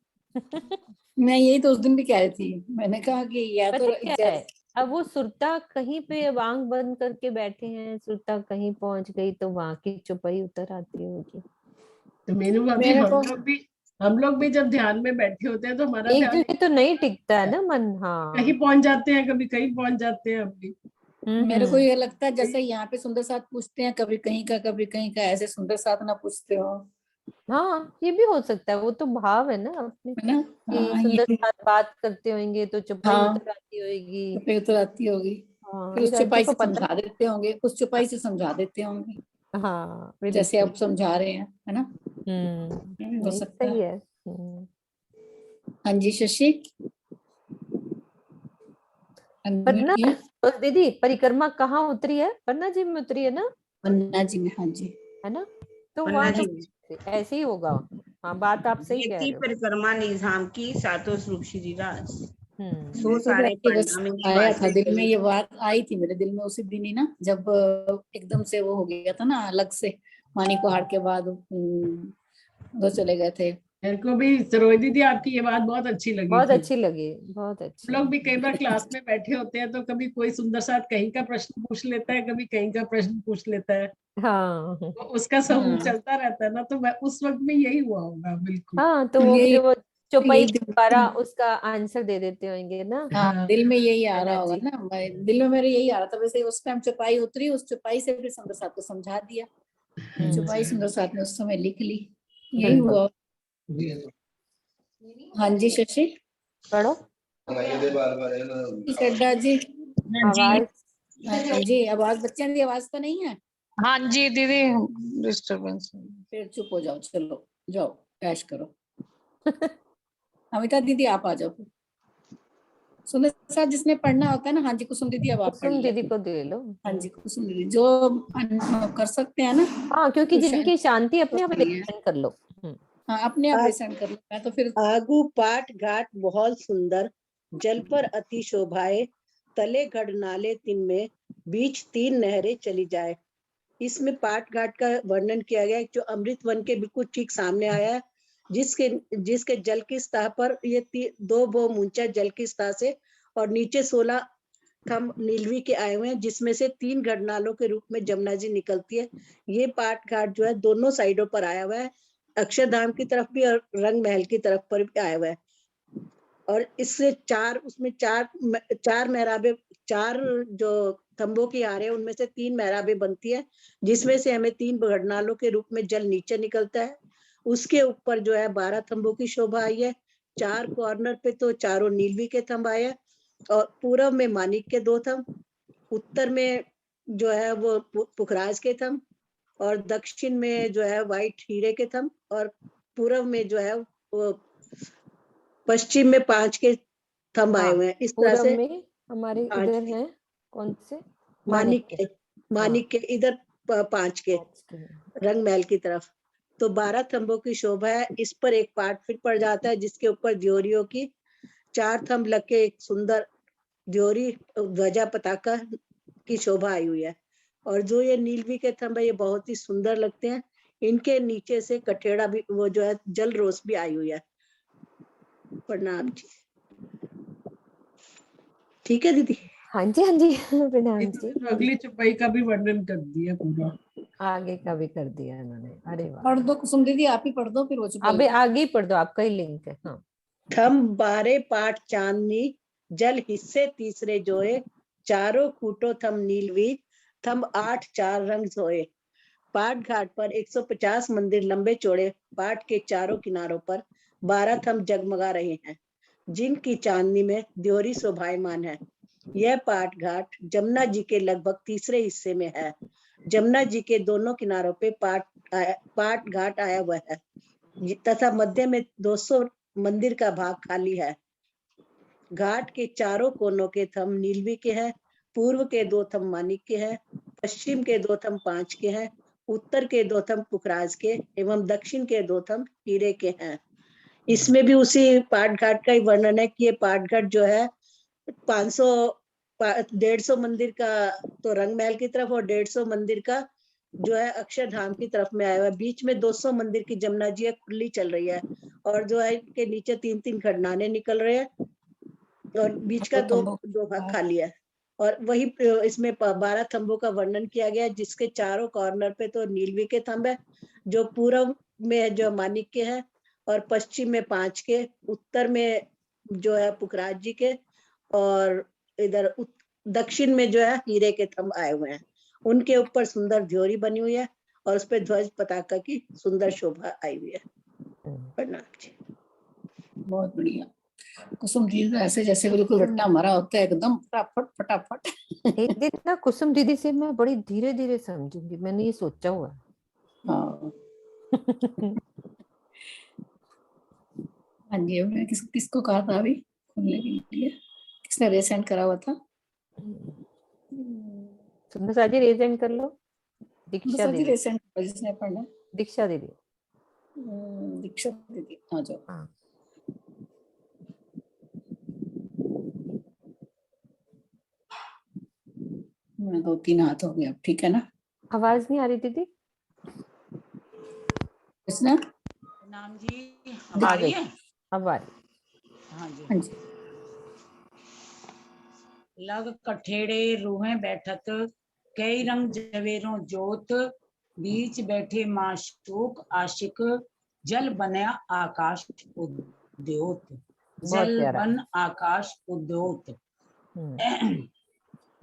मैं यही तो उस दिन भी कह रही थी, मैंने कहा कि या तो क्या है, अब वो सुरता कहीं पे अब आंख बंद करके बैठे हैं, सुरता कहीं पहुंच गई तो वहां की चुपाई उतर आती होगी। तो मेनू भाभी, हम लोग भी जब ध्यान में बैठे होते हैं तो हमारा एक जगह तो नहीं टिकता है ना मन। हाँ, कहीं पहुंच जाते हैं, कभी कहीं पहुंच जाते हैं अपनी। मेरे को ये लगता है जैसे यहाँ पे सुंदर साथ पूछते हैं, कभी कहीं का कभी कहीं का, ऐसे सुंदर साथ ना पूछते हो। हाँ, ये भी हो सकता है, वो तो भाव है ना अपने, है ना? कि सुंदर साथ बात करते होंगे तो चुपाई उतर आती होगी। चुपाई उतर आती होगी, फिर उस चुपाई से समझा देते होंगे, उस चुपाई से समझा देते होंगे। हाँ, जैसे आप समझा रहे हैं, है ना? हो सकता है। हाँ जी शशि। पन्ना दीदी, परिक्रमा कहाँ उतरी है? पन्ना जी में उतरी है ना? पन्ना जी में, हाँ जी, है ना? तो वहाँ ऐसे ही होगा। हाँ, बात आप सही कह रहे हो। परिक्रमा निजाम की सातों स्वरूप श्री राज। आया था दिल में, ये बात आई थी मेरे दिल में उसी दिन ही ना, जब एकदम से वो हो गया था ना अलग से, मानी को हार के बाद उधर चले गए थे मेरे को भी सरोज दीदी आपकी ये बात बहुत अच्छी लगी बहुत थी। अच्छी लगी, बहुत हम अच्छी। लोग भी कई बार क्लास में बैठे होते हैं तो कभी कोई सुंदर साथ कहीं का प्रश्न पूछ लेता है, कभी कहीं का प्रश्न पूछ लेता है, हाँ तो उसका समूह चलता रहता है ना, तो उस वक्त में यही हुआ होगा बिल्कुल। हाँ, तो वो यही फिर वो चौपाई यही के द्वारा उसका आंसर दे देते होंगे ना। हाँ, दिल में यही आ रहा होगा जी। ना, दिल में मेरे यही आ रहा था। वैसे उस टाइम चौपाई उतरी, उस चौपाई से फिर सुंदर साथ को समझा दिया, चौपाई सुंदर साथ ने उस समय लिख ली, यही बिल्कुल। हुआ। हाँ जी शशि। पढ़ो। श्रद्धा जी। आवाज हाँ जी, आवाज बच्चों की आवाज तो नहीं है? हाँ जी दीदी, डिस्टरबेंस। फिर चुप हो जाओ, चलो जाओ ऐश करो। अमिता दीदी आप आ जाओ। सुंदर साथ जिसने पढ़ना होता है ना, हाँ जी कुसुम दीदी अब आप पढ़ कुसुम ले। दीदी को दे लो। हाँ जी कुसुम दीदी जो कर सकते हैं ना। हाँ, क्योंकि तो जिनकी शांति अपने आप तो नहीं है। लेसन कर लो। हाँ अपने आप लेसन कर लो, मैं तो फिर आगू पाट घाट बहुत सुंदर, जल पर अति शोभाए, तले गढ़ नाले तिन में, बीच तीन नहरें चली जाए। इसमें पाट घाट का वर्णन किया गया है, जो अमृत वन के बिल्कुल ठीक सामने आया है, जिसके जल की सतह पर ये 2 बोम ऊंचा जल की सतह से और नीचे 16 खम्भ नीलवी के आए हुए हैं, जिसमें से 3 गढ़नालों के रूप में जमुना जी निकलती है। ये पाट घाट जो है दोनों साइडों पर आया हुआ है, अक्षरधाम की तरफ भी और रंग महल की तरफ पर भी आया हुआ है। और इससे उसमें चार मेहराबे, 4 जो तंबों की आ रहे हैं उनमें से 3 मेहराबे बनती है, जिसमें से हमें 3 गढ़नालों के रूप में जल नीचे निकलता है। उसके ऊपर जो है 12 तंबों की शोभा आई है। 4 कॉर्नर पे तो चारों नीलवी के थंब आए हैं, और पूर्व में मानिक के 2 थंब, उत्तर में जो है वो पुखराज के थंब, और दक्षिण में जो है व्हाइट हीरे के थंब, और पूर्व में जो है वो पश्चिम में 5 के थंब आए हुए हैं। इस तरह पूरब से में हमारे 5 इधर हैं, कौन से? मानिक के इधर 5 के 5 के। रंग महल की तरफ। तो 12 थंबों की शोभा है। इस पर एक पाट फिर पड़ जाता है, जिसके ऊपर द्योरियों की 4 थंब लग के एक सुंदर द्योरी ध्वजा पताका की शोभा आई हुई है। और जो ये नीलवी के थंब है, ये बहुत ही सुंदर लगते हैं। इनके नीचे से कठेड़ा भी, वो जो है जल रोस भी आई हुई है। प्रणाम जी। ठीक है दीदी। हाँ जी, हाँ जी प्रणाम जी। तो अगली चौपाई का भी वर्णन कर दिया पूरा, आगे का भी कर दिया इन्होंने। अरे वाह, पढ़ दो कुसुम दीदी, आप ही पढ़ दो फिर वो चुपाई। अबे आगे ही पढ़ दो, आपका ही लिंक है। हाँ। थंब 12 पाट चांदनी, जल हिस्से तीसरे जोए, चारों खूटो थंब नीलवी, थंब 8 4 रंग सोए। पाट घाट पर 150 मंदिर लंबे चौड़े पाट के चारों किनारों पर 12 थंब जगमगा रहे हैं, जिनकी चांदनी में द्योरी शोभायमान है। यह पाट घाट जमुना जी के लगभग तीसरे हिस्से में है। जमुना जी के दोनों किनारों पे पाट घाट आया हुआ है, तथा मध्य में 200 मंदिर का भाग खाली है। घाट के चारों कोनों के थंब नीलवी के हैं, पूर्व के 2 थंब मानिक के हैं, पश्चिम के 2 थंब 5 के हैं, उत्तर के 2 थंब पुखराज के एवं दक्षिण के 2 थंब हीरे के हैं। इसमें भी उसी पाट घाट का ही वर्णन है कि ये पाट घाट जो है 150 मंदिर का तो रंग महल की तरफ और 150 मंदिर का जो है अक्षरधाम की तरफ में आया हुआ है। बीच में 200 मंदिर की जमुना जी खुली चल रही है, और जो है इनके नीचे 3-3 खड़नाने निकल रहे हैं, और बीच का दो भाग खाली है। और वही इसमें 12 थंबों का वर्णन किया गया है, जिसके चारों कॉर्नर पे तो नीलवी के थंब है, जो पूर्व में जो मानिक के हैं, और पश्चिम में 5 के, उत्तर में जो है पुखराज जी के, और इधर दक्षिण में जो है हीरे के थंब आए हुए हैं। उनके ऊपर सुंदर ध्योरी बनी हुई है, और उस पर ध्वज पताका की सुंदर शोभा आई हुई है। प्रणाम जी। बहुत बढ़िया। कुसुम दीदी ऐसे जैसे बिल्कुल रट्टा मारा होता है, एकदम फटाफट फटाफट। एक दिन ना कुसुम दीदी से मैं बड़ी धीरे धीरे समझूंगी, मैंने ये सोचा हुआ है। हाँ हाँ जी, मैं किसको कहा था अभी खुलने के लिए? किसने रेसेंड करा हुआ था? सुंदर साजी रेजेंट कर लो। दीक्षा दीदी रेसेंड जिसने पढ़ना। दीक्षा दीदी। दीक्षा दीदी आ जाओ। हाँ। मैं 2-3 हाथ हो गया, अब ठीक है ना? आवाज नहीं आ रही दीदी? किसने? नाम जी आ हमारी गई है। अब आ रही। हाँ जी। हाँ जी। लग कठेड़े रूहें बैठत, कई रंग जवेरों जोत, बीच बैठे माशूक आशिक, जल बना आकाश उद्योत, बहुत जल प्यारा। बन आकाश उद्योत।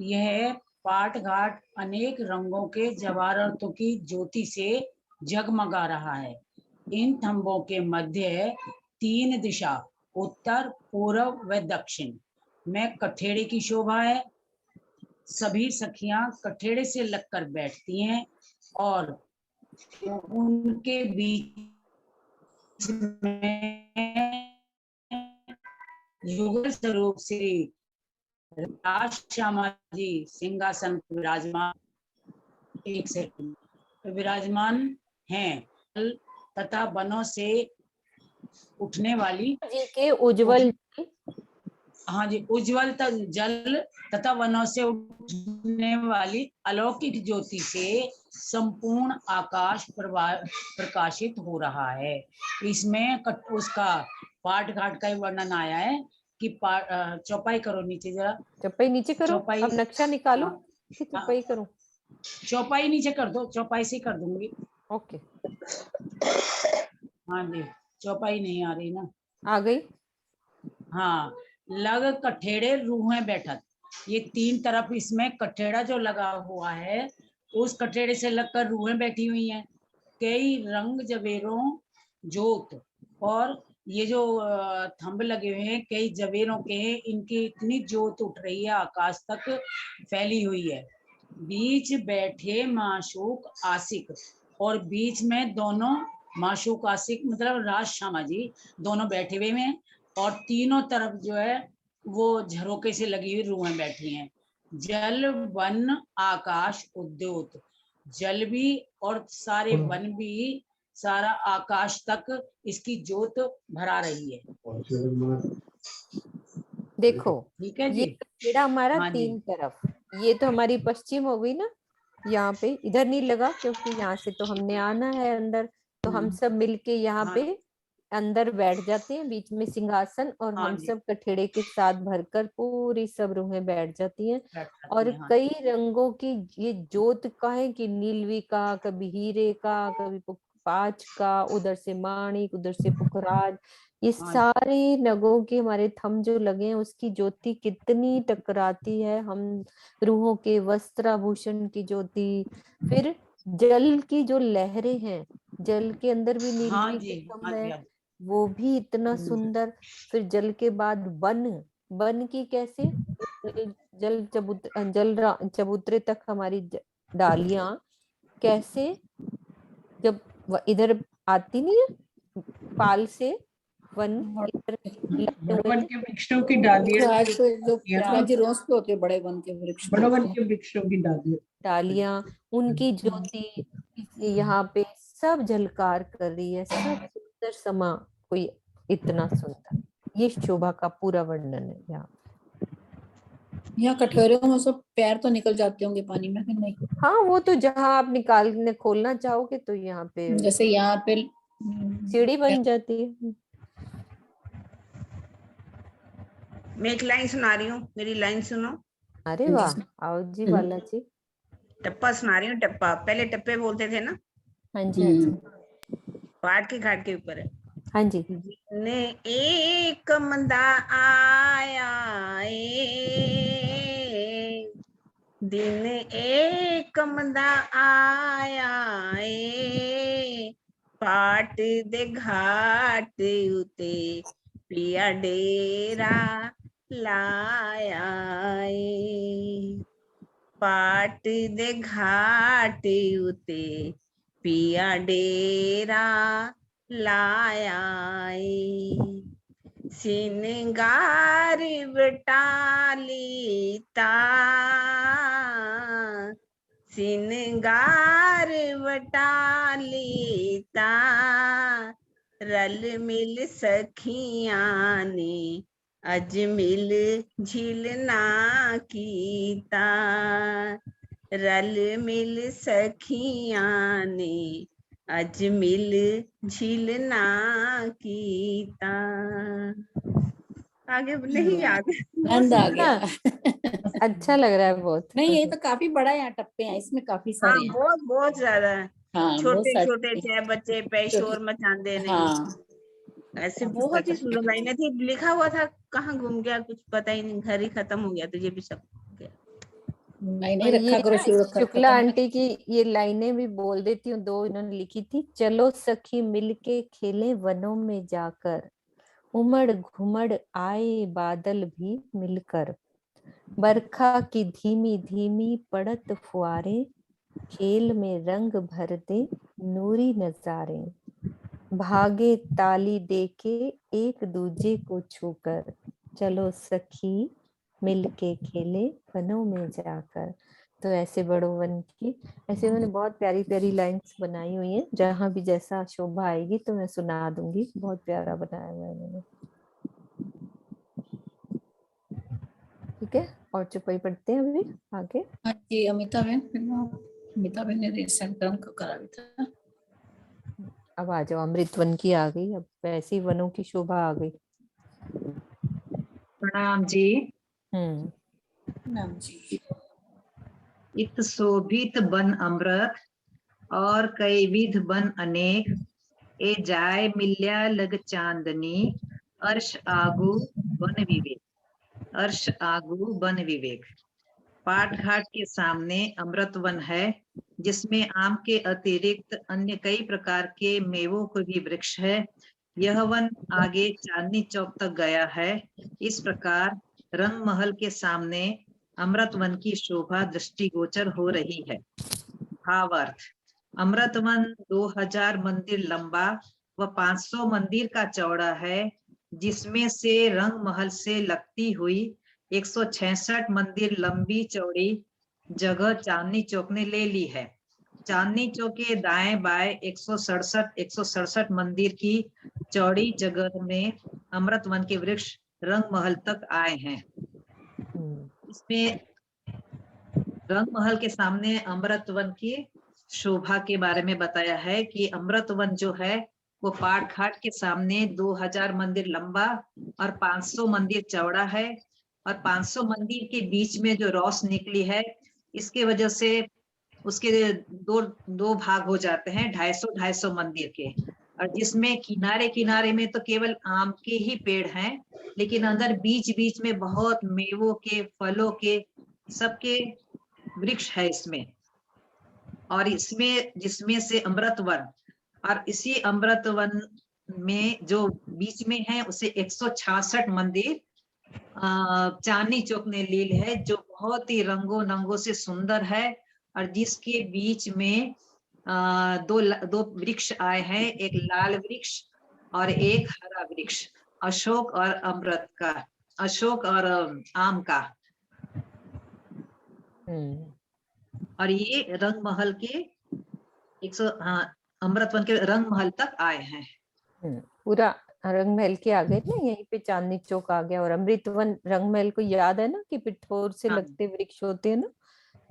यह पाट घाट अनेक रंगों के जवाहरातों की ज्योति से जगमगा रहा है। इन थंबों के मध्य 3 दिशा उत्तर, पूर्व व दक्षिण में कठेड़े की शोभा है। सभी सखियां कठेड़े से लगकर बैठती हैं और उनके बीच में युगल स्वरूप श्री राज श्यामा जी सिंहासन पर विराजमान, एक सेकंड, विराजमान हैं तथा वनों से उठने वाली जी के उज्जवल, हाँ जी, उज्जवल जल तथा वनों से उठने वाली अलौकिक ज्योति से संपूर्ण आकाश प्रकाशित हो रहा है। इसमें उसका पाट घाट का वर्णन आया है कि चौपाई करो नीचे जरा, चौपाई नीचे करो। चौपाई, अब नक्शा निकालो। हाँ, चौपाई करो, चौपाई नीचे कर दो, चौपाई से कर दूंगी। ओके। हाँ जी, चौपाई नहीं आ रही ना, आ गई। हाँ, लग कठेड़े रूहें बैठत, ये 3 तरफ इसमें कठेड़ा जो लगा हुआ है, उस कठेड़े से लगकर रूहें बैठी हुई हैं। कई रंग जवेरों जोत, और ये जो थंब लगे हुए हैं कई जवेरों के हैं, इनकी इतनी जोत उठ रही है, आकाश तक फैली हुई है। बीच बैठे माशूक आशिक, और बीच में दोनों माशूक आशिक मतलब राज श्यामा जी दोनों बैठे हुए हैं, और तीनों तरफ जो है वो झरोके से लगी हुई रूहें बैठी हैं। जल वन आकाश उद्योत, जल भी और सारे वन भी, सारा आकाश तक इसकी जोत भरा रही है। देखो ठीक है ये जी। कठेड़ा हमारा हाँ जी। 3 तरफ, ये तो हमारी पश्चिम हो गई ना। यहाँ पे इधर नहीं लगा क्योंकि यहाँ से तो हमने आना है अंदर, तो हम सब मिलके यहाँ हाँ। पे अंदर बैठ जाते हैं, बीच में सिंहासन, और हाँ हम जी। सब कठेड़े के साथ भरकर पूरी सब रूहें बैठ जाती हैं। बैठ जाती और हैं, हाँ। कई रंगों की ये जोत का है कि नीलवी का, कभी हीरे का, कभी पांच का, उधर से माणिक, उधर से पुखराज, ये हाँ। सारे नगों के हमारे थंब जो लगे हैं उसकी ज्योति कितनी टकराती है। हम रूहों के वस्त्राभूषण की ज्योति, फिर जल की जो लहरें हैं, जल के अंदर भी हाँ नीलवी जी, के थंब हाँ जी, है, हाँ जी। वो भी इतना सुंदर। फिर जल के बाद वन, वन की कैसे जल चबूतरे तक हमारी डालियां कैसे जब इधर आती नहीं है पाल से, वन इधर लगे हुए वन हैं। के वृक्षों की डालियां, आज जो जी रोज पे होते हैं बड़े वन के वृक्ष, बड़े वन के वृक्षों की डालियां, उनकी ज्योति यहाँ पे सब झलकार कर रही है। सब सुंदर समा कोई इतना सुंदर, ये शोभा का पूरा वर्णन है यहाँ। यहाँ कठोरों में सब पैर तो निकल जाते होंगे पानी में, नहीं? हाँ, वो तो जहाँ आप निकालने खोलना चाहोगे तो यहाँ पे जैसे यहाँ पे सीढ़ी बन जाती है। मैं एक लाइन सुना रही हूँ, मेरी लाइन सुनो। अरे वाह, आओ जी बाला जी। टप्पा सुना रही हूँ, टप्पा। पहले टप्पे बोलते थे ना। हाँ जी, हाँ जी। पाट के घाट के ऊपर है। हाँ जी। ने एक मंदा आया दिन, एक मंदा आया पाट दे घाट उते पिया डेरा लाया पाट दे घाट उते पिया डेरा लाया सिनगार बटालीता सिनगार बटालीता रल मिल सखियां ने अजमिल झिलना कीता रल मिल सखियां ने अजमिल झीलना कीता। आगे नहीं याद। आनंद आ गया। अच्छा लग रहा है बहुत। नहीं ये तो काफी बड़ा यहाँ टप्पे हैं, इसमें काफी हाँ सारे हैं। बहुत बहुत ज्यादा है। हाँ बहुत छोटे सारे छोटे छह बच्चे पे शोर मचांदे नहीं। हाँ ऐसे काफी बहुत सारे ही सुंदर लाइनें थी। लिखा हुआ था कहाँ गुम गया कुछ पता ही नहीं। घर ही खत्म हो गया तुझे भी सब गया। नहीं नहीं और रखा ये करो ना शुरू शुक्ला आंटी की ये लाइनें भी बोल देती हूँ। 2 इन्होंने लिखी थी। चलो सखी मिलके खेलें वनों में जाकर, उमड़ घुमड़ आए बादल भी मिलकर, बरखा की धीमी धीमी पड़त फुआरे, खेल में रंग भर दे नूरी नजारे, भागे ताली देके एक दूजे को छूकर, चलो सखी मिलके खेले वनों में जाकर। तो ऐसे बड़ों वन की ऐसे उन्होंने बहुत प्यारी प्यारी लाइंस बनाई हुई हैं। जहां भी जैसा शोभा आएगी तो मैं सुना दूंगी। बहुत प्यारा बनाया हुआ है इन्होंने। ठीक है, और चुपाई पढ़ते हैं अभी आगे। हाँ जी अमिता बहन, अमिता बहन ने सेंटम को करा भी था। अब आ जाओ, अमृत वन की आ गई। अब वैसी वनों की शोभा आ गई। प्रणाम जी। नाम जी। इत शोभित बन अमृत और कई विध बन अनेक, ए जाय मिल्या लग चांदनी, अर्श आगू बन विवेक, अर्श आगू बन विवेक। पाट घाट के सामने अमृत वन है, जिसमें आम के अतिरिक्त अन्य कई प्रकार के मेवों के भी वृक्ष है। यह वन आगे चांदनी चौक तक गया है। इस प्रकार रंग महल के सामने अमृत वन की शोभा दृष्टिगोचर हो रही है। भावार्थ, अमृत वन 2000 मंदिर लंबा व 500 मंदिर का चौड़ा है, जिसमें से रंग महल से लगती हुई 166 मंदिर लंबी चौड़ी जगह चांदनी चौक ने ले ली है। चांदनी चौक के दाएं बाएं 167 मंदिर की चौड़ी जगह में अमृत वन के वृक्ष रंग महल तक आए हैं। इसमें रंग महल के सामने अमृत वन की शोभा के बारे में बताया है कि अमृत वन जो है वो पाट घाट के सामने 2000 मंदिर लंबा और 500 मंदिर चौड़ा है, और 500 मंदिर के बीच में जो रौस निकली है, इसके वजह से उसके दो भाग हो जाते हैं 250 मंदिर के, और जिसमें किनारे किनारे में तो केवल आम के ही पेड़ हैं, लेकिन अंदर बीच बीच में बहुत मेवों के, फलों के, सबके वृक्ष है इसमें। और इसमें जिसमें से अमृत वन, और इसी अमृत वन में जो बीच में है उसे 166 मंदिर चांदनी चौक ने ले ली है, जो बहुत ही रंगों नंगों से सुंदर है, और जिसके बीच में दो वृक्ष आए हैं, एक लाल वृक्ष और एक हरा वृक्ष, अशोक और अमृत का, अशोक और आम का। और ये रंग महल के 100 अमृत वन के रंग महल तक आए हैं। पूरा रंग महल के आ गए ना, यहीं पे चांदनी चौक आ गया। और अमृत वन रंग महल को याद है ना कि पिठोर से लगते वृक्ष होते हैं ना,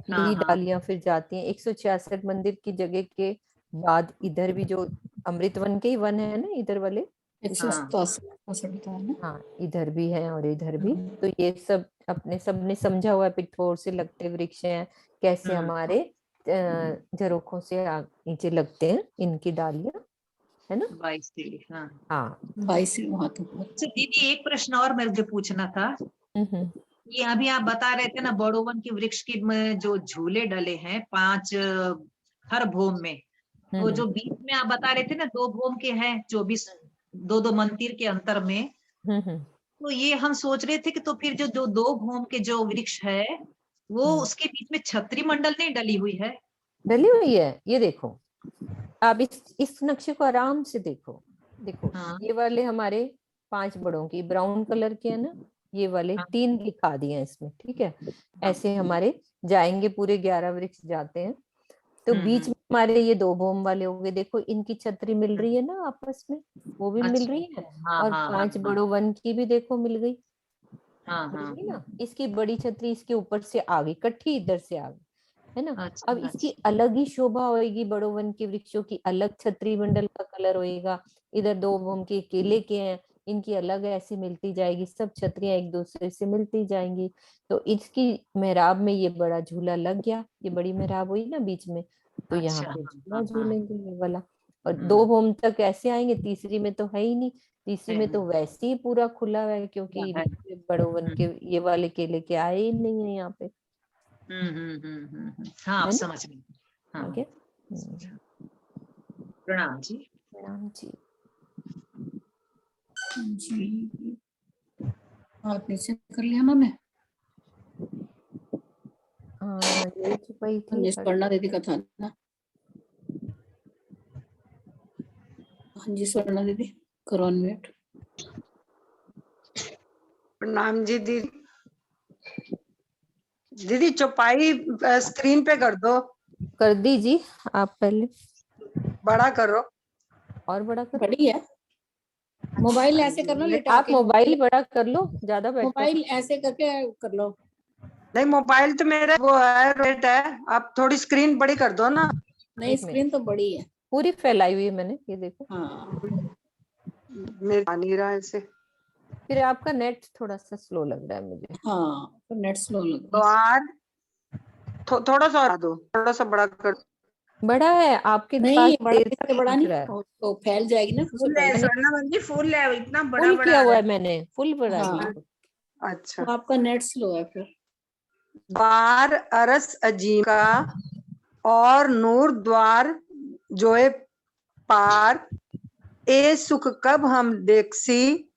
यही डालियां फिर जाती हैं। 166 मंदिर की जगह के बाद इधर भी जो अमृत वन के ही वन है ना, इधर वाले 167 हाँ इधर भी है और इधर भी। तो ये सब अपने सबने समझा हुआ है, पिठोर से लगते वृक्ष हैं, कैसे हमारे झरोखों से नीचे लगते हैं इनकी डालियां, है ना। 22 हाँ 22 वहां तो। अच्छा दीदी, एक प्रश्न और मुझे पूछना था। ये अभी आप बता रहे थे ना बड़ो वन के वृक्ष के जो झूले डले हैं 5 हर भूम में, तो जो बीच में आप बता रहे थे ना 2 भूम के हैं, 24 2 मंदिर के अंतर में, तो ये हम सोच रहे थे कि तो फिर जो 2 भूम के जो वृक्ष है वो उसके बीच में छतरी मंडल नहीं डली हुई है? डली हुई है, ये देखो आप इस नक्शे को आराम से देखो। देखो ये वाले हमारे 5 बड़ों की ब्राउन कलर के है ना, ये वाले 3 दिखा दिए इसमें, ठीक है। ऐसे हमारे जाएंगे पूरे 11 वृक्ष जाते हैं, तो बीच में हमारे ये 2 भूम वाले हो गए। देखो इनकी छतरी मिल रही है ना आपस में, वो भी मिल रही है। और 5 बड़ों वन की भी देखो मिल गई, मिल गई ना। इसकी बड़ी छतरी इसके ऊपर से आ गई, कट्ठी इधर से आ गई, है ना। अच्छा, अब इसकी अलग ही शोभा होएगी, बड़ो वन के वृक्षों की अलग छतरी मंडल का कलर होएगा। इधर दो हम के केले के हैं, इनकी अलग ऐसे मिलती जाएगी, सब छतरियां एक दूसरे से मिलती जाएंगी। तो इसकी मेहराब में ये बड़ा झूला लग गया, ये बड़ी मेहराब हुई ना बीच में, तो यहाँ अच्छा, पे हाँ, झूला हाँ, झूलेंगे ये वाला। और दो होम तक ऐसे आएंगे, तीसरी में तो है ही नहीं, तीसरी में तो वैसे ही पूरा खुला है, क्योंकि है। बड़ो वन के ये वाले केले के आए ही नहीं है यहाँ पे, हाँ, अब है ना। समझ में हाँ। आगे प्रणाम जी। प्रणाम जी। जी आपने से कर लिया मैंने। ये छुपाई थी स्वर्णा दीदी का था ना। हाँ जी स्वर्णा दीदी करो अनम्यूट। प्रणाम जी दीदी चौपाई स्क्रीन पे कर दो। कर दी जी, आप पहले बड़ा करो। और बड़ा कर, बड़ी है। मोबाइल ऐसे करना लेटा आप के, मोबाइल बड़ा कर लो, ज्यादा बेटर। मोबाइल ऐसे करके कर लो। नहीं मोबाइल तो मेरा वो है रेट है, आप थोड़ी स्क्रीन बड़ी कर दो ना। नहीं स्क्रीन तो बड़ी है, पूरी फैलाई हुई है मैंने, ये देखो। हाँ मेरे आ नहीं रहा ऐसे। फिर आपका नेट थोड़ा सा स्लो लग रहा है मुझे। हाँ तो नेट स्लो लग तो रहा है। थोड़ा सा दो, थोड़ा सा बड़ा कर। बड़ा है आपके नहीं पास, बड़ा देर इससे से बड़ा दिख नहीं, रहा है। तो फैल जाएगी ना। फुल है स्वर्णा बंदी, फुल है, इतना बड़ा फुल बड़ा किया आ हुआ रहा है मैंने, फुल बड़ा हाँ बिल्कुल। अच्छा। तो आपका नेट स्लो है फिर। द्वार अरस अजीम का और नूर द्वार जोए पार, ए सुख कब हम देखसी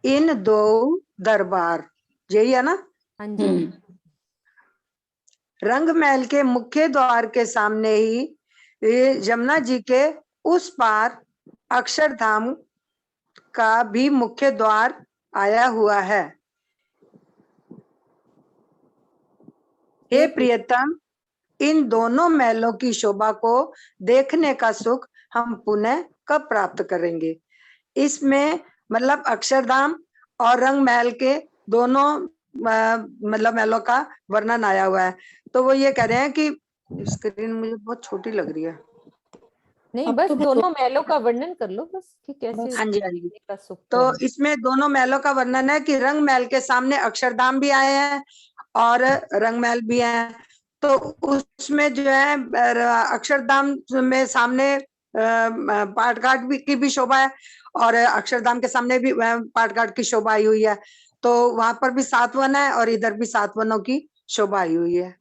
इन दो दरबार। यही है ना। हाँ जी। रंग महल के मुख्य द्वार के सामने ही यमुना जी के उस पार अक्षरधाम का भी मुख्य द्वार आया हुआ है। हे प्रियतम, इन दोनों महलों की शोभा को देखने का सुख हम पुनः कब प्राप्त करेंगे। इसमें मतलब अक्षरधाम और रंग महल के दोनों मतलब महलों का वर्णन आया हुआ है। तो वो ये कह रहे हैं कि स्क्रीन मुझे बहुत छोटी लग रही है। नहीं बस दोनों महलों का वर्णन कर लो बस, कि कैसे हाँ जी हाँ जी। का सुख। तो इसमें दोनों महलों का वर्णन है कि रंग महल के सामने अक्षरधाम भी आए हैं और रंग महल भी हैं। तो उसमें जो है अक्षरधाम में सामने पाटघाट की भी शोभा है और अक्षरधाम के सामने भी पाटघाट की शोभा आई हुई है। तो वहां पर भी 7 वन है और इधर भी 7 वनों की शोभा आई हुई है।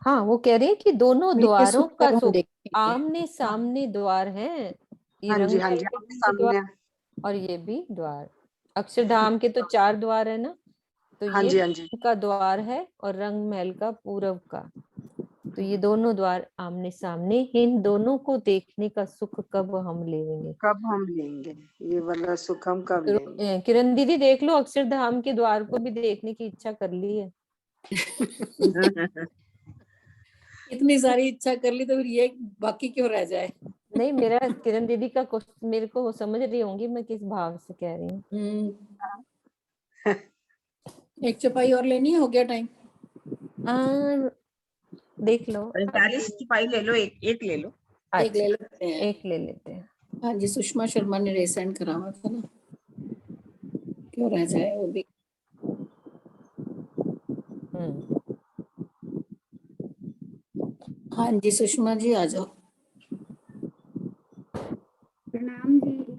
हाँ वो कह रहे हैं कि दोनों द्वारों का सुख, देखेंगे। आमने सामने द्वार हैं, ये हाँ रंग जी हाँ महल जी के आपके भी सामने द्वार है। और ये भी द्वार। अक्षरधाम के तो 4 द्वार है ना, तो हाँ ये जी हाँ जी। का द्वार है और रंग महल का पूरब का। तो ये दोनों द्वार आमने सामने, इन दोनों को देखने का सुख कब हम लेंगे। कब हम लेंगे ये वाला सुख, हम कब लेंगे। किरण दीदी देख लो, अक्षरधाम के द्वार को भी देखने की इच्छा कर ली है। इतनी सारी इच्छा कर ली तो फिर ये बाकी क्यों रह जाए। नहीं मेरा किरण दीदी का क्वेश्चन मेरे को समझ रही होंगी मैं किस भाव से कह रही हूँ। एक चौपाई और लेनी है, हो गया टाइम। देख लो 45 छुपाई ले लो, एक ले लो। एक ले लेते हैं, एक ले लेते हैं। हाँ जी सुषमा शर्मा ने रेसेंड करा हुआ था ना, क्यों रह जाए वो भी। हाँ जी सुषमा जी आ जाओ। प्रणाम जी।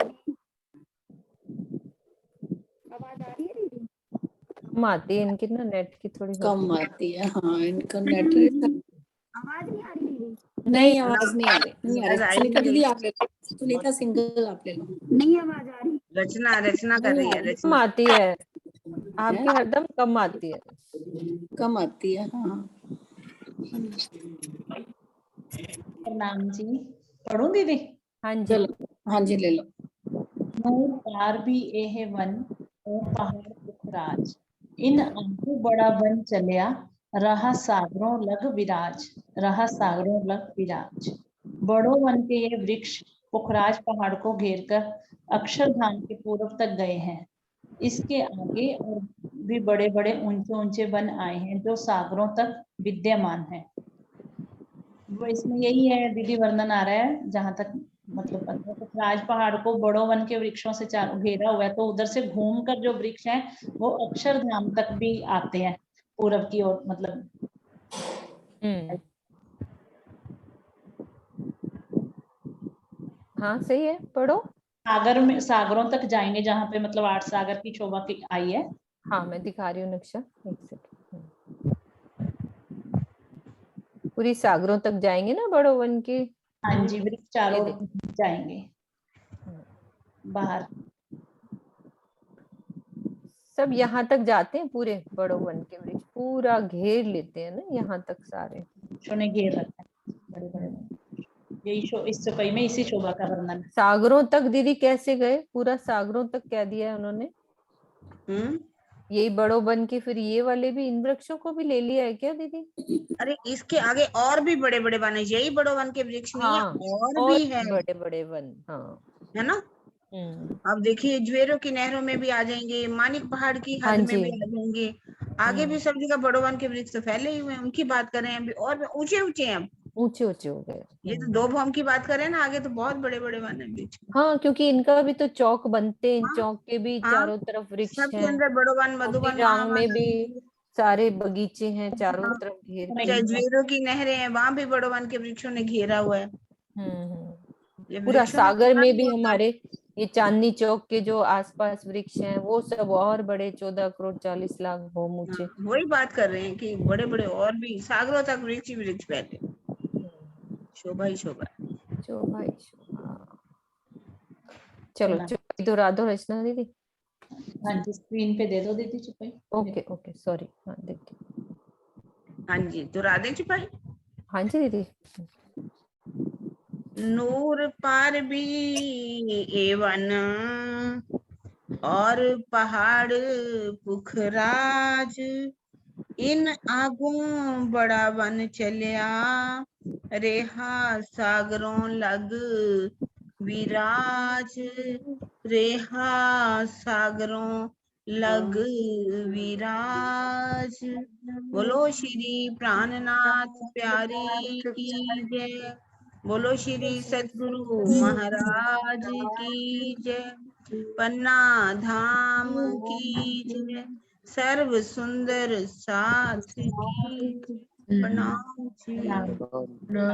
आवाज आ रही है दीदी? कम आती है इनकी ना, नेट की थोड़ी कम आती है। हाँ इनका नेट आवाज नहीं आ रही दीदी? नहीं आवाज नहीं आ रही, नहीं आ रही। सुनीता दीदी आप ले लो, सुनीता सिंगल आप ले लो। नहीं आवाज आ रही। रचना कर रही है। कम आती है आपकी, हरदम कम आती है। कम आती है हाँ। प्रणाम जी, पढ़ूं दीदी? हाँ जी चलो हाँ जी ले लो। नूर पार भी एह वन ओ पहाड़ पुखराज, इन आंखों बड़ा वन चलिया रहा सागरों लग विराज, रहा सागरों लग विराज। बड़ो वन के ये वृक्ष पुखराज पहाड़ को घेरकर अक्षरधाम के पूर्व तक गए हैं। इसके आगे और भी बड़े बड़े ऊंचे ऊंचे वन आए हैं जो सागरों तक विद्यमान हैं। तो इसमें यही है दीदी, वर्णन आ रहा है जहां तक मतलब राज पहाड़ को बड़ों वन के वृक्षों से चारों घेरा हुआ है, तो उधर से घूमकर जो वृक्ष हैं वो अक्षरधाम तक भी आते हैं पूरब की ओर, मतलब हाँ सही है, पढ़ो। सागर में, सागरों तक जाएंगे जहाँ पे मतलब 8 सागर की शोभा की आई है। हाँ मैं दिखा रही हूँ नक्शा, एक सेकंड। पूरी सागरों तक जाएंगे ना बड़ो वन के। हाँ जी, वृक्ष चारों जाएंगे बाहर। सब यहाँ तक जाते हैं, पूरे बड़ो वन के वृक्ष पूरा घेर लेते हैं ना यहाँ तक सारे। ने घेर रखा है बड़े बड़े, यही इस चौपाई में इसी शोभा का वर्णन। सागरों तक दीदी कैसे गए? पूरा सागरों तक कह दिया है उन्होंने। यही बड़ो वन के, फिर ये वाले भी इन वृक्षों को भी ले लिया है क्या दीदी? अरे इसके आगे और भी बड़े बड़े वन है, यही बड़ो वन के वृक्ष नहीं हाँ, है, और भी है बड़े बड़े वन। हाँ है ना। अब देखिए ज्वेरों की नहरों में भी आ जाएंगे, मानिक पहाड़ की हद में भी आ जाएंगे, आगे भी सब जगह बड़ो वन के वृक्ष तो फैले ही हुए हैं। उनकी बात करें अभी और ऊंचे ऊंचे हैं, अब ऊंचे ऊंचे हो गए। ये तो 2 भौम की बात करें ना, आगे तो बहुत बड़े बड़े वन है वृक्ष। हाँ क्योंकि इनका भी तो चौक बनते हैं, चौक के भी चारों तरफ वृक्ष हैं। सबके अंदर बड़ो वन, मधुवन, रांग में भी सारे बगीचे हैं चारों तरफ घेर। चाहे ज्वेरों की नहरें हैं, वहां भी बड़ो वन के वृक्षों ने घेरा हुआ है। पूरा सागर में भी हमारे ये चांदनी चौक के जो आसपास वृक्ष हैं वो सब और बड़े 14 करोड़ 40 लाख भौम ऊंचे। वही बात कर रहे हैं कि बड़े बड़े और भी सागरों तक वृक्ष ही वृक्ष फैले, शोभा ही शोभा, शोभा ही शोभा। चलो चुप्पी दोहरा दो रचना दीदी। हाँ जी, स्क्रीन पे दे दो दीदी चुप्पी। Okay okay sorry. हाँ देखिए, हाँ जी दोहरा दे चुपाई। हाँ जी दीदी। नूर पार भी एवन और पहाड़ पुखराज, इन आगों बड़ा वन चलिया, रेहा सागरों लग विराज, रेहा सागरों लग विराज। बोलो श्री प्राणनाथ प्यारी की जय, बोलो श्री सद्गुरु महाराज की जय, पन्ना धाम की जय, सर्व सुंदर साथ की प्रणाम।